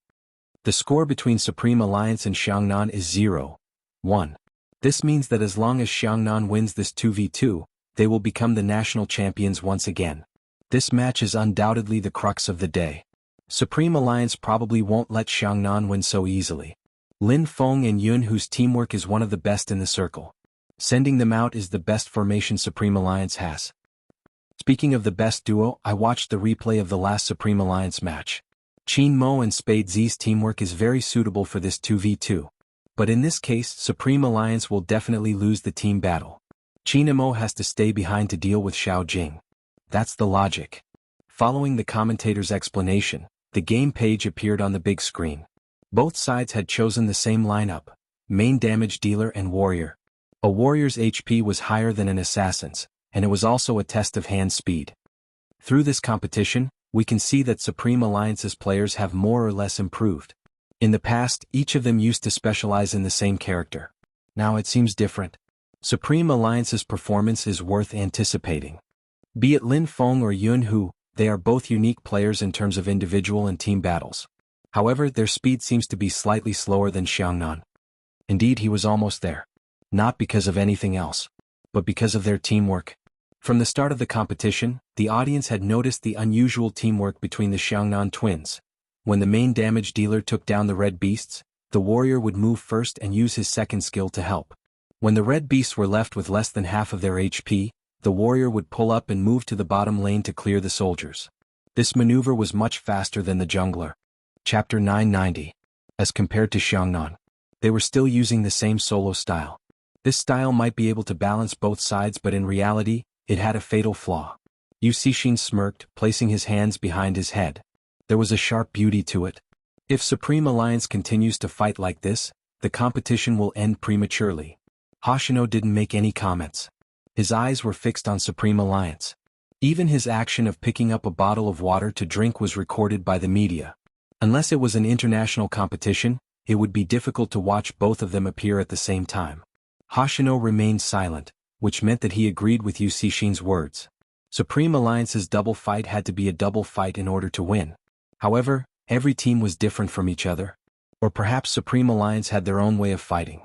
The score between Supreme Alliance and Xianxia is 0-1. This means that as long as Xianxia wins this 2v2, they will become the national champions once again. This match is undoubtedly the crux of the day. Supreme Alliance probably won't let Xianxia win so easily. Lin Feng and Xuanhu's teamwork is one of the best in the circle. Sending them out is the best formation Supreme Alliance has. Speaking of the best duo, I watched the replay of the last Supreme Alliance match. Qin Mo and Spade Z's teamwork is very suitable for this 2v2. But in this case, Supreme Alliance will definitely lose the team battle. Qin Mo has to stay behind to deal with Xiao Jing. That's the logic. Following the commentator's explanation, the game page appeared on the big screen. Both sides had chosen the same lineup: main damage dealer and warrior. A warrior's HP was higher than an assassin's, and it was also a test of hand speed. Through this competition, we can see that Supreme Alliance's players have more or less improved. In the past, each of them used to specialize in the same character. Now it seems different. Supreme Alliance's performance is worth anticipating. Be it Lin Feng or Xuanhu, they are both unique players in terms of individual and team battles. However, their speed seems to be slightly slower than Xianxia. Indeed, he was almost there. Not because of anything else, but because of their teamwork. From the start of the competition, the audience had noticed the unusual teamwork between the Xianxia twins. When the main damage dealer took down the red beasts, the warrior would move first and use his second skill to help. When the red beasts were left with less than half of their HP, the warrior would pull up and move to the bottom lane to clear the soldiers. This maneuver was much faster than the jungler. Chapter 990. As compared to Xianxia, they were still using the same solo style. This style might be able to balance both sides, but in reality, it had a fatal flaw. Yu Cixin smirked, placing his hands behind his head. There was a sharp beauty to it. If Supreme Alliance continues to fight like this, the competition will end prematurely. Hoshino didn't make any comments. His eyes were fixed on Supreme Alliance. Even his action of picking up a bottle of water to drink was recorded by the media. Unless it was an international competition, it would be difficult to watch both of them appear at the same time. Hoshino remained silent, which meant that he agreed with Yu Cixin's words. Supreme Alliance's double fight had to be a double fight in order to win. However, every team was different from each other. Or perhaps Supreme Alliance had their own way of fighting.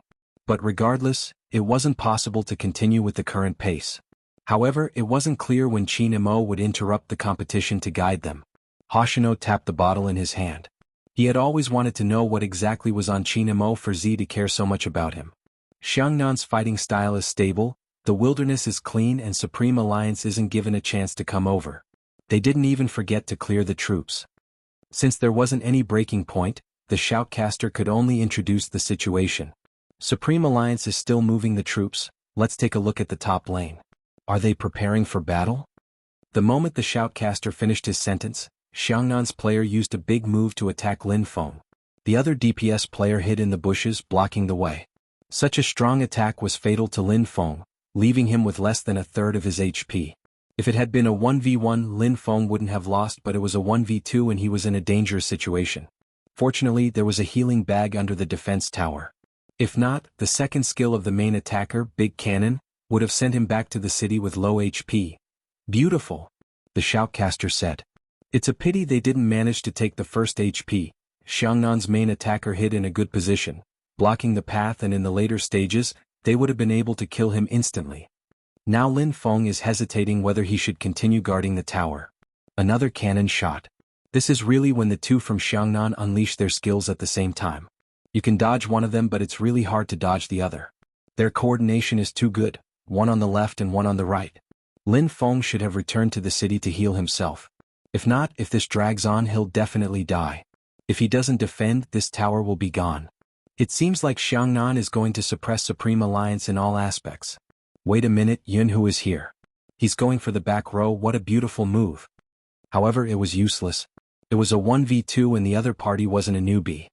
But regardless, it wasn't possible to continue with the current pace. However, it wasn't clear when Qin Mo would interrupt the competition to guide them. Hoshino tapped the bottle in his hand. He had always wanted to know what exactly was on Qin Mo for Z to care so much about him. Xiangxia's fighting style is stable, the wilderness is clean, and Supreme Alliance isn't given a chance to come over. They didn't even forget to clear the troops. Since there wasn't any breaking point, the shoutcaster could only introduce the situation. Supreme Alliance is still moving the troops. Let's take a look at the top lane. Are they preparing for battle? The moment the shoutcaster finished his sentence, Xiangxia's player used a big move to attack Lin Feng. The other DPS player hid in the bushes, blocking the way. Such a strong attack was fatal to Lin Feng, leaving him with less than a third of his HP. If it had been a 1v1, Lin Feng wouldn't have lost, but it was a 1v2 and he was in a dangerous situation. Fortunately, there was a healing bag under the defense tower. If not, the second skill of the main attacker, Big Cannon, would have sent him back to the city with low HP. Beautiful, the shoutcaster said. It's a pity they didn't manage to take the first HP. Xiangxia's main attacker hid in a good position, blocking the path, and in the later stages, they would have been able to kill him instantly. Now Lin Feng is hesitating whether he should continue guarding the tower. Another cannon shot. This is really when the two from Xianxia unleash their skills at the same time. You can dodge one of them, but it's really hard to dodge the other. Their coordination is too good, one on the left and one on the right. Lin Feng should have returned to the city to heal himself. If not, if this drags on, he'll definitely die. If he doesn't defend, this tower will be gone. It seems like Xianxia is going to suppress Supreme Alliance in all aspects. Wait a minute, Xuanhu is here. He's going for the back row. What a beautiful move. However, it was useless. It was a 1v2 and the other party wasn't a newbie.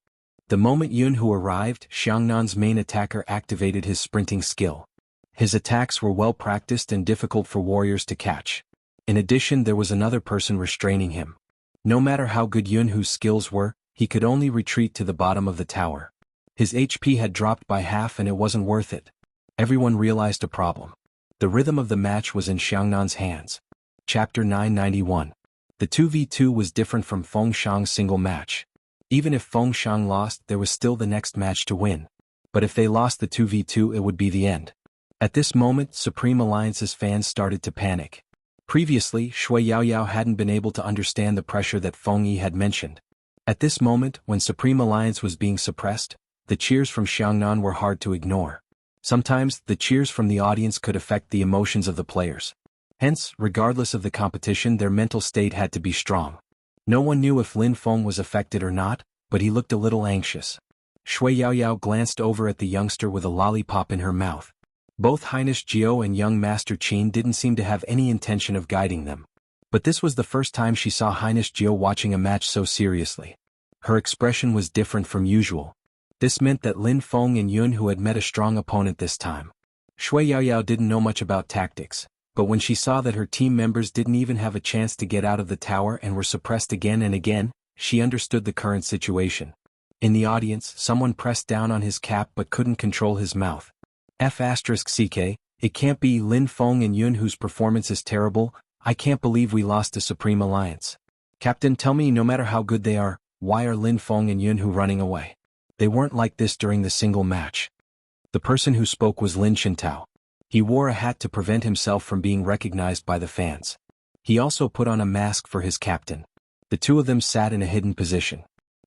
The moment Xuanhu arrived, Xiangxia's main attacker activated his sprinting skill. His attacks were well practiced and difficult for warriors to catch. In addition, there was another person restraining him. No matter how good Xuanhu's skills were, he could only retreat to the bottom of the tower. His HP had dropped by half and it wasn't worth it. Everyone realized a problem. The rhythm of the match was in Xiangnan's hands. Chapter 991. The 2v2 was different from Feng Shang's single match. Even if Feng Shang lost, there was still the next match to win. But if they lost the 2v2, it would be the end. At this moment, Supreme Alliance's fans started to panic. Previously, Shui Yaoyao hadn't been able to understand the pressure that Feng Yi had mentioned. At this moment, when Supreme Alliance was being suppressed, the cheers from Xiangnan were hard to ignore. Sometimes, the cheers from the audience could affect the emotions of the players. Hence, regardless of the competition, their mental state had to be strong. No one knew if Lin Feng was affected or not, but he looked a little anxious. Shui Yaoyao glanced over at the youngster with a lollipop in her mouth. Both Highness Jiao and young Master Qin didn't seem to have any intention of guiding them. But this was the first time she saw Highness Jiao watching a match so seriously. Her expression was different from usual. This meant that Lin Feng and Xuanhu had met a strong opponent this time. Shui Yaoyao didn't know much about tactics, but when she saw that her team members didn't even have a chance to get out of the tower and were suppressed again and again, she understood the current situation. In the audience, someone pressed down on his cap but couldn't control his mouth. F***CK, it can't be. Lin Feng and Xuanhu's performance is terrible. I can't believe we lost to Supreme Alliance. Captain, tell me, no matter how good they are, why are Lin Feng and Xuanhu running away? They weren't like this during the single match. The person who spoke was Lin Qintao. He wore a hat to prevent himself from being recognized by the fans. He also put on a mask for his captain. The two of them sat in a hidden position.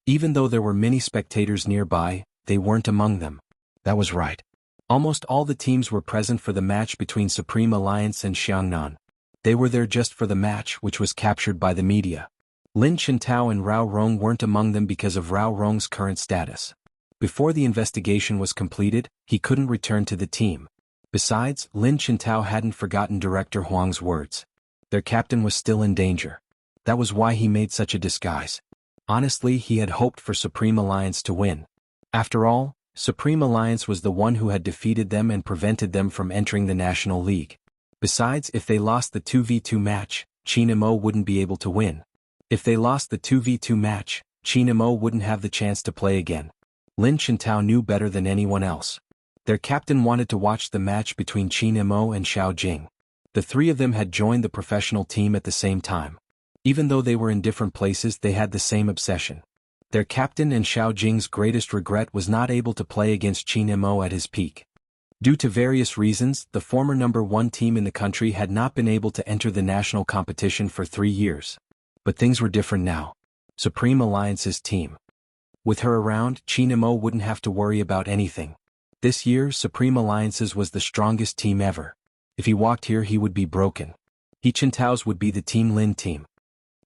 Even though there were many spectators nearby, they weren't among them. That was right. Almost all the teams were present for the match between Supreme Alliance and Xiangnan. They were there just for the match, which was captured by the media. Lin Qintao and Rao Rong weren't among them because of Rao Rong's current status. Before the investigation was completed, he couldn't return to the team. Besides, Lin Qintao hadn't forgotten Director Huang's words. Their captain was still in danger. That was why he made such a disguise. Honestly, he had hoped for Supreme Alliance to win. After all, Supreme Alliance was the one who had defeated them and prevented them from entering the National League. Besides, if they lost the 2v2 match, Qin Mo wouldn't be able to win. If they lost the 2v2 match, Qin Mo wouldn't have the chance to play again. Lin Qintao knew better than anyone else. Their captain wanted to watch the match between Qin Mo and Xiao Jing. The three of them had joined the professional team at the same time. Even though they were in different places, they had the same obsession. Their captain and Xiao Jing's greatest regret was not able to play against Qin Mo at his peak. Due to various reasons, the former #1 team in the country had not been able to enter the national competition for 3 years. But things were different now. Supreme Alliance's team. With her around, Qin Mo wouldn't have to worry about anything. This year, Supreme Alliance's was the strongest team ever. If he walked here, he would be broken. He Qintao's would be the Team Lin team.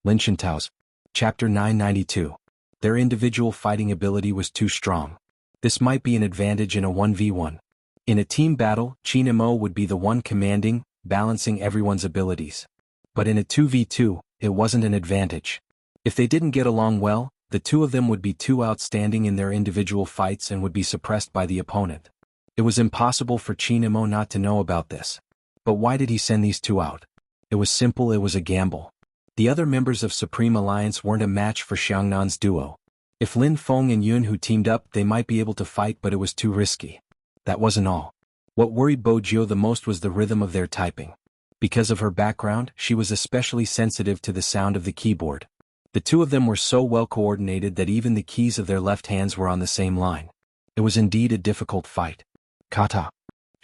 Lin Qintao's. Chapter 992. Their individual fighting ability was too strong. This might be an advantage in a 1v1. In a team battle, Qin Mo would be the one commanding, balancing everyone's abilities. But in a 2v2, it wasn't an advantage. If they didn't get along well, the two of them would be too outstanding in their individual fights and would be suppressed by the opponent. It was impossible for Qin Mo not to know about this. But why did he send these two out? It was simple, it was a gamble. The other members of Supreme Alliance weren't a match for Xiangnan's duo. If Lin Feng and Xuanhu teamed up, they might be able to fight, but it was too risky. That wasn't all. What worried Bo Jiao the most was the rhythm of their typing. Because of her background, she was especially sensitive to the sound of the keyboard. The two of them were so well coordinated that even the keys of their left hands were on the same line. It was indeed a difficult fight. Kata.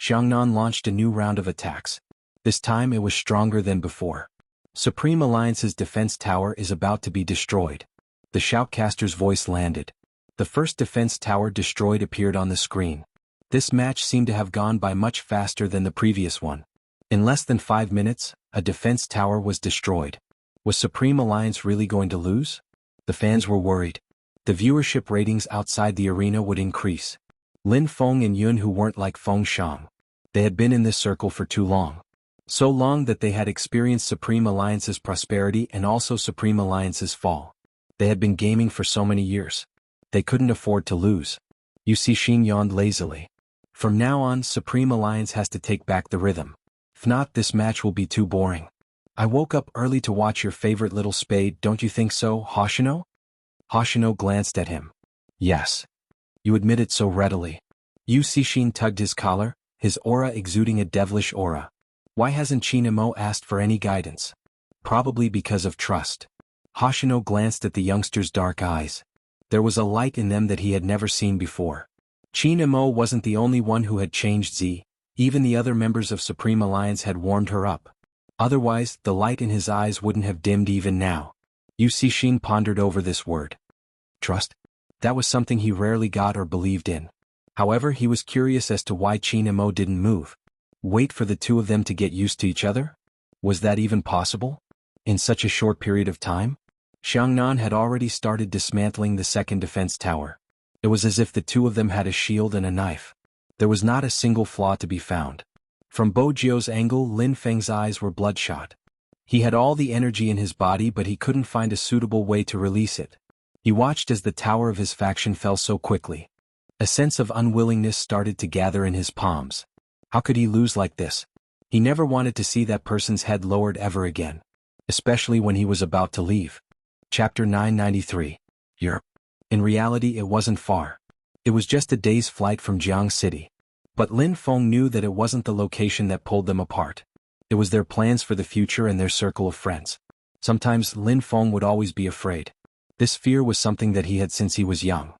Xiangnan launched a new round of attacks. This time it was stronger than before. Supreme Alliance's defense tower is about to be destroyed. The shoutcaster's voice landed. The first defense tower destroyed appeared on the screen. This match seemed to have gone by much faster than the previous one. In less than 5 minutes, a defense tower was destroyed. Was Supreme Alliance really going to lose? The fans were worried. The viewership ratings outside the arena would increase. Lin Feng and Xuanhu weren't like Feng Shang. They had been in this circle for too long. So long that they had experienced Supreme Alliance's prosperity and also Supreme Alliance's fall. They had been gaming for so many years. They couldn't afford to lose. You see, Xin yawned lazily. From now on, Supreme Alliance has to take back the rhythm. If not, this match will be too boring. I woke up early to watch your favorite little spade, don't you think so, Hoshino? Hoshino glanced at him. Yes. You admit it so readily. Yu Cixin tugged his collar, his aura exuding a devilish aura. Why hasn't Chinamo asked for any guidance? Probably because of trust. Hoshino glanced at the youngster's dark eyes. There was a light in them that he had never seen before. Chinamo wasn't the only one who had changed Z, even the other members of Supreme Alliance had warmed her up. Otherwise, the light in his eyes wouldn't have dimmed even now. Yu Cixin pondered over this word. Trust? That was something he rarely got or believed in. However, he was curious as to why Chinamo didn't move. Wait for the two of them to get used to each other? Was that even possible? In such a short period of time? Xuanhuan had already started dismantling the second defense tower. It was as if the two of them had a shield and a knife. There was not a single flaw to be found. From Bojio's angle, Lin Feng's eyes were bloodshot. He had all the energy in his body, but he couldn't find a suitable way to release it. He watched as the tower of his faction fell so quickly. A sense of unwillingness started to gather in his palms. How could he lose like this? He never wanted to see that person's head lowered ever again. Especially when he was about to leave. Chapter 993. Europe. In reality, it wasn't far. It was just a day's flight from Jianghu City. But Lin Feng knew that it wasn't the location that pulled them apart. It was their plans for the future and their circle of friends. Sometimes Lin Feng would always be afraid. This fear was something that he had since he was young.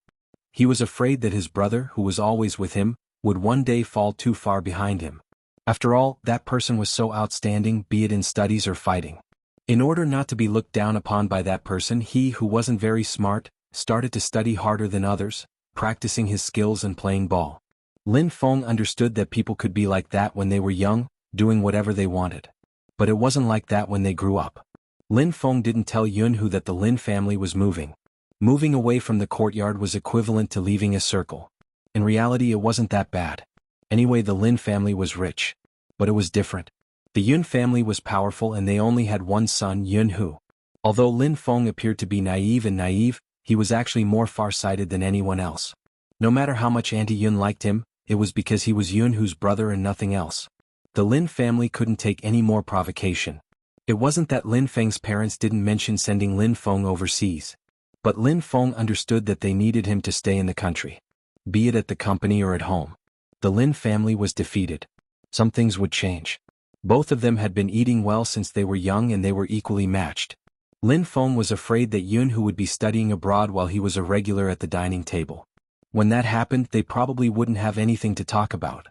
He was afraid that his brother, who was always with him, would one day fall too far behind him. After all, that person was so outstanding, be it in studies or fighting. In order not to be looked down upon by that person, he, who wasn't very smart, started to study harder than others, practicing his skills and playing ball. Lin Feng understood that people could be like that when they were young, doing whatever they wanted. But it wasn't like that when they grew up. Lin Feng didn't tell Xuanhu that the Lin family was moving. Moving away from the courtyard was equivalent to leaving a circle. In reality, it wasn't that bad. Anyway, the Lin family was rich. But it was different. The Yun family was powerful and they only had one son, Xuanhu. Although Lin Feng appeared to be naive, he was actually more far-sighted than anyone else. No matter how much Auntie Yun liked him, it was because he was Xuanhu's brother and nothing else. The Lin family couldn't take any more provocation. It wasn't that Lin Feng's parents didn't mention sending Lin Feng overseas. But Lin Feng understood that they needed him to stay in the country. Be it at the company or at home. The Lin family was defeated. Some things would change. Both of them had been eating well since they were young and they were equally matched. Lin Feng was afraid that Xuanhu would be studying abroad while he was a regular at the dining table. When that happened, they probably wouldn't have anything to talk about.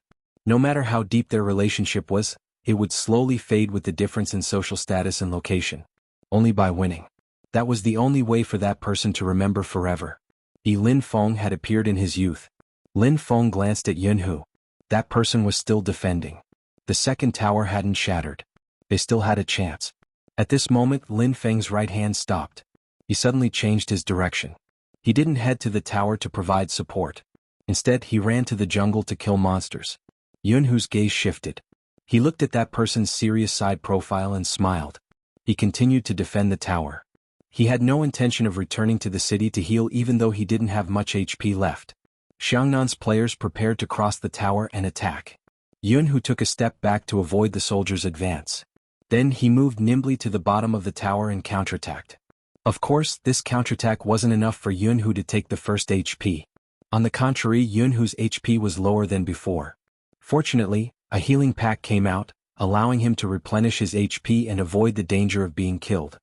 No matter how deep their relationship was, it would slowly fade with the difference in social status and location. Only by winning. That was the only way for that person to remember forever. Lin Feng had appeared in his youth. Lin Feng glanced at Xuanhu. That person was still defending. The second tower hadn't shattered. They still had a chance. At this moment, Lin Feng's right hand stopped. He suddenly changed his direction. He didn't head to the tower to provide support. Instead, he ran to the jungle to kill monsters. Xuanhu's gaze shifted. He looked at that person's serious side profile and smiled. He continued to defend the tower. He had no intention of returning to the city to heal even though he didn't have much HP left. Xiangnan's players prepared to cross the tower and attack. Xuanhu took a step back to avoid the soldiers' advance. Then he moved nimbly to the bottom of the tower and counterattacked. Of course, this counterattack wasn't enough for Xuanhu to take the first HP. On the contrary, Xuanhu's HP was lower than before. Fortunately, a healing pack came out, allowing him to replenish his HP and avoid the danger of being killed.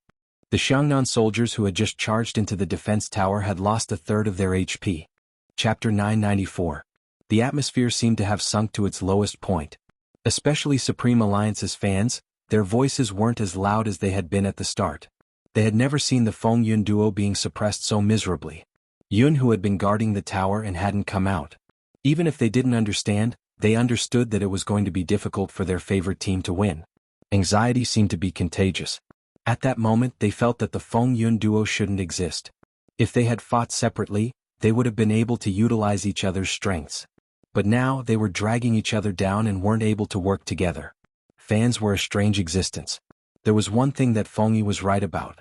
The Xiangnan soldiers who had just charged into the defense tower had lost a third of their HP. Chapter 994. The atmosphere seemed to have sunk to its lowest point. Especially Supreme Alliance's fans, their voices weren't as loud as they had been at the start. They had never seen the Feng Yun duo being suppressed so miserably. Xuanhu had been guarding the tower and hadn't come out. Even if they didn't understand, they understood that it was going to be difficult for their favorite team to win. Anxiety seemed to be contagious. At that moment, they felt that the Feng Yun duo shouldn't exist. If they had fought separately, they would have been able to utilize each other's strengths. But now they were dragging each other down and weren't able to work together. Fans were a strange existence. There was one thing that Feng Yi was right about.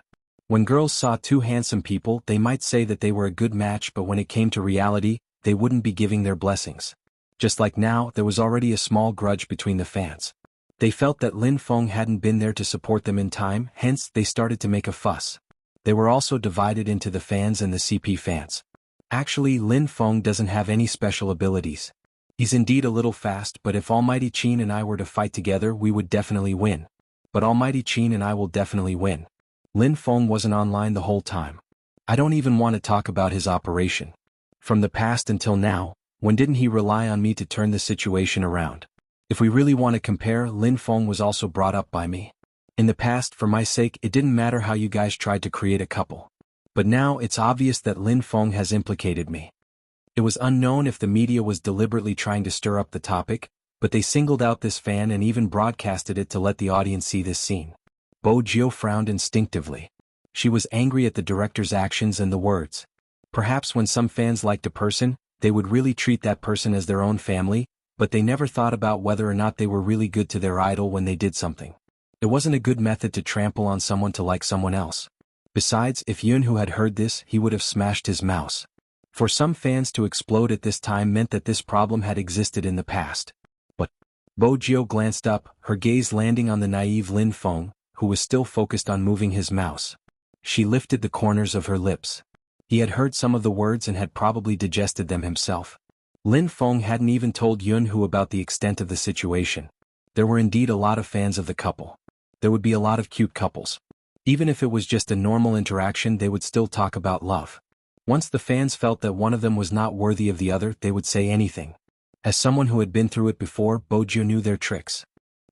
When girls saw two handsome people, they might say that they were a good match, but when it came to reality, they wouldn't be giving their blessings. Just like now, there was already a small grudge between the fans. They felt that Lin Feng hadn't been there to support them in time, hence they started to make a fuss. They were also divided into the fans and the CP fans. Actually, Lin Feng doesn't have any special abilities. He's indeed a little fast, but if Almighty Qin and I were to fight together we would definitely win. But Almighty Qin and I will definitely win. Lin Feng wasn't online the whole time. I don't even want to talk about his operation. From the past until now, when didn't he rely on me to turn the situation around? If we really want to compare, Lin Feng was also brought up by me. In the past, for my sake, it didn't matter how you guys tried to create a couple. But now it's obvious that Lin Feng has implicated me. It was unknown if the media was deliberately trying to stir up the topic, but they singled out this fan and even broadcasted it to let the audience see this scene. Bo Jiao frowned instinctively. She was angry at the director's actions and the words. Perhaps when some fans liked a person, they would really treat that person as their own family, but they never thought about whether or not they were really good to their idol when they did something. It wasn't a good method to trample on someone to like someone else. Besides, if Xuanhu had heard this, he would have smashed his mouse. For some fans to explode at this time meant that this problem had existed in the past. But Bo Jiao glanced up, her gaze landing on the naive Lin Feng, who was still focused on moving his mouse. She lifted the corners of her lips. He had heard some of the words and had probably digested them himself. Lin Feng hadn't even told Xuanhu about the extent of the situation. There were indeed a lot of fans of the couple. There would be a lot of cute couples. Even if it was just a normal interaction, they would still talk about love. Once the fans felt that one of them was not worthy of the other, they would say anything. As someone who had been through it before, Bo Jiao knew their tricks.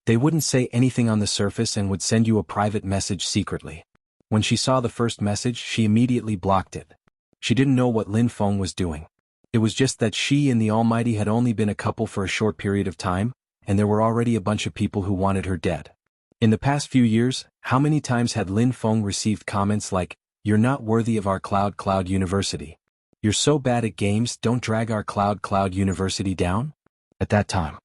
They wouldn't say anything on the surface and would send you a private message secretly. When she saw the first message, she immediately blocked it. She didn't know what Lin Feng was doing. It was just that she and the Almighty had only been a couple for a short period of time, and there were already a bunch of people who wanted her dead. In the past few years, how many times had Lin Feng received comments like, "You're not worthy of our Cloud University. You're so bad at games, don't drag our Cloud University down?" At that time,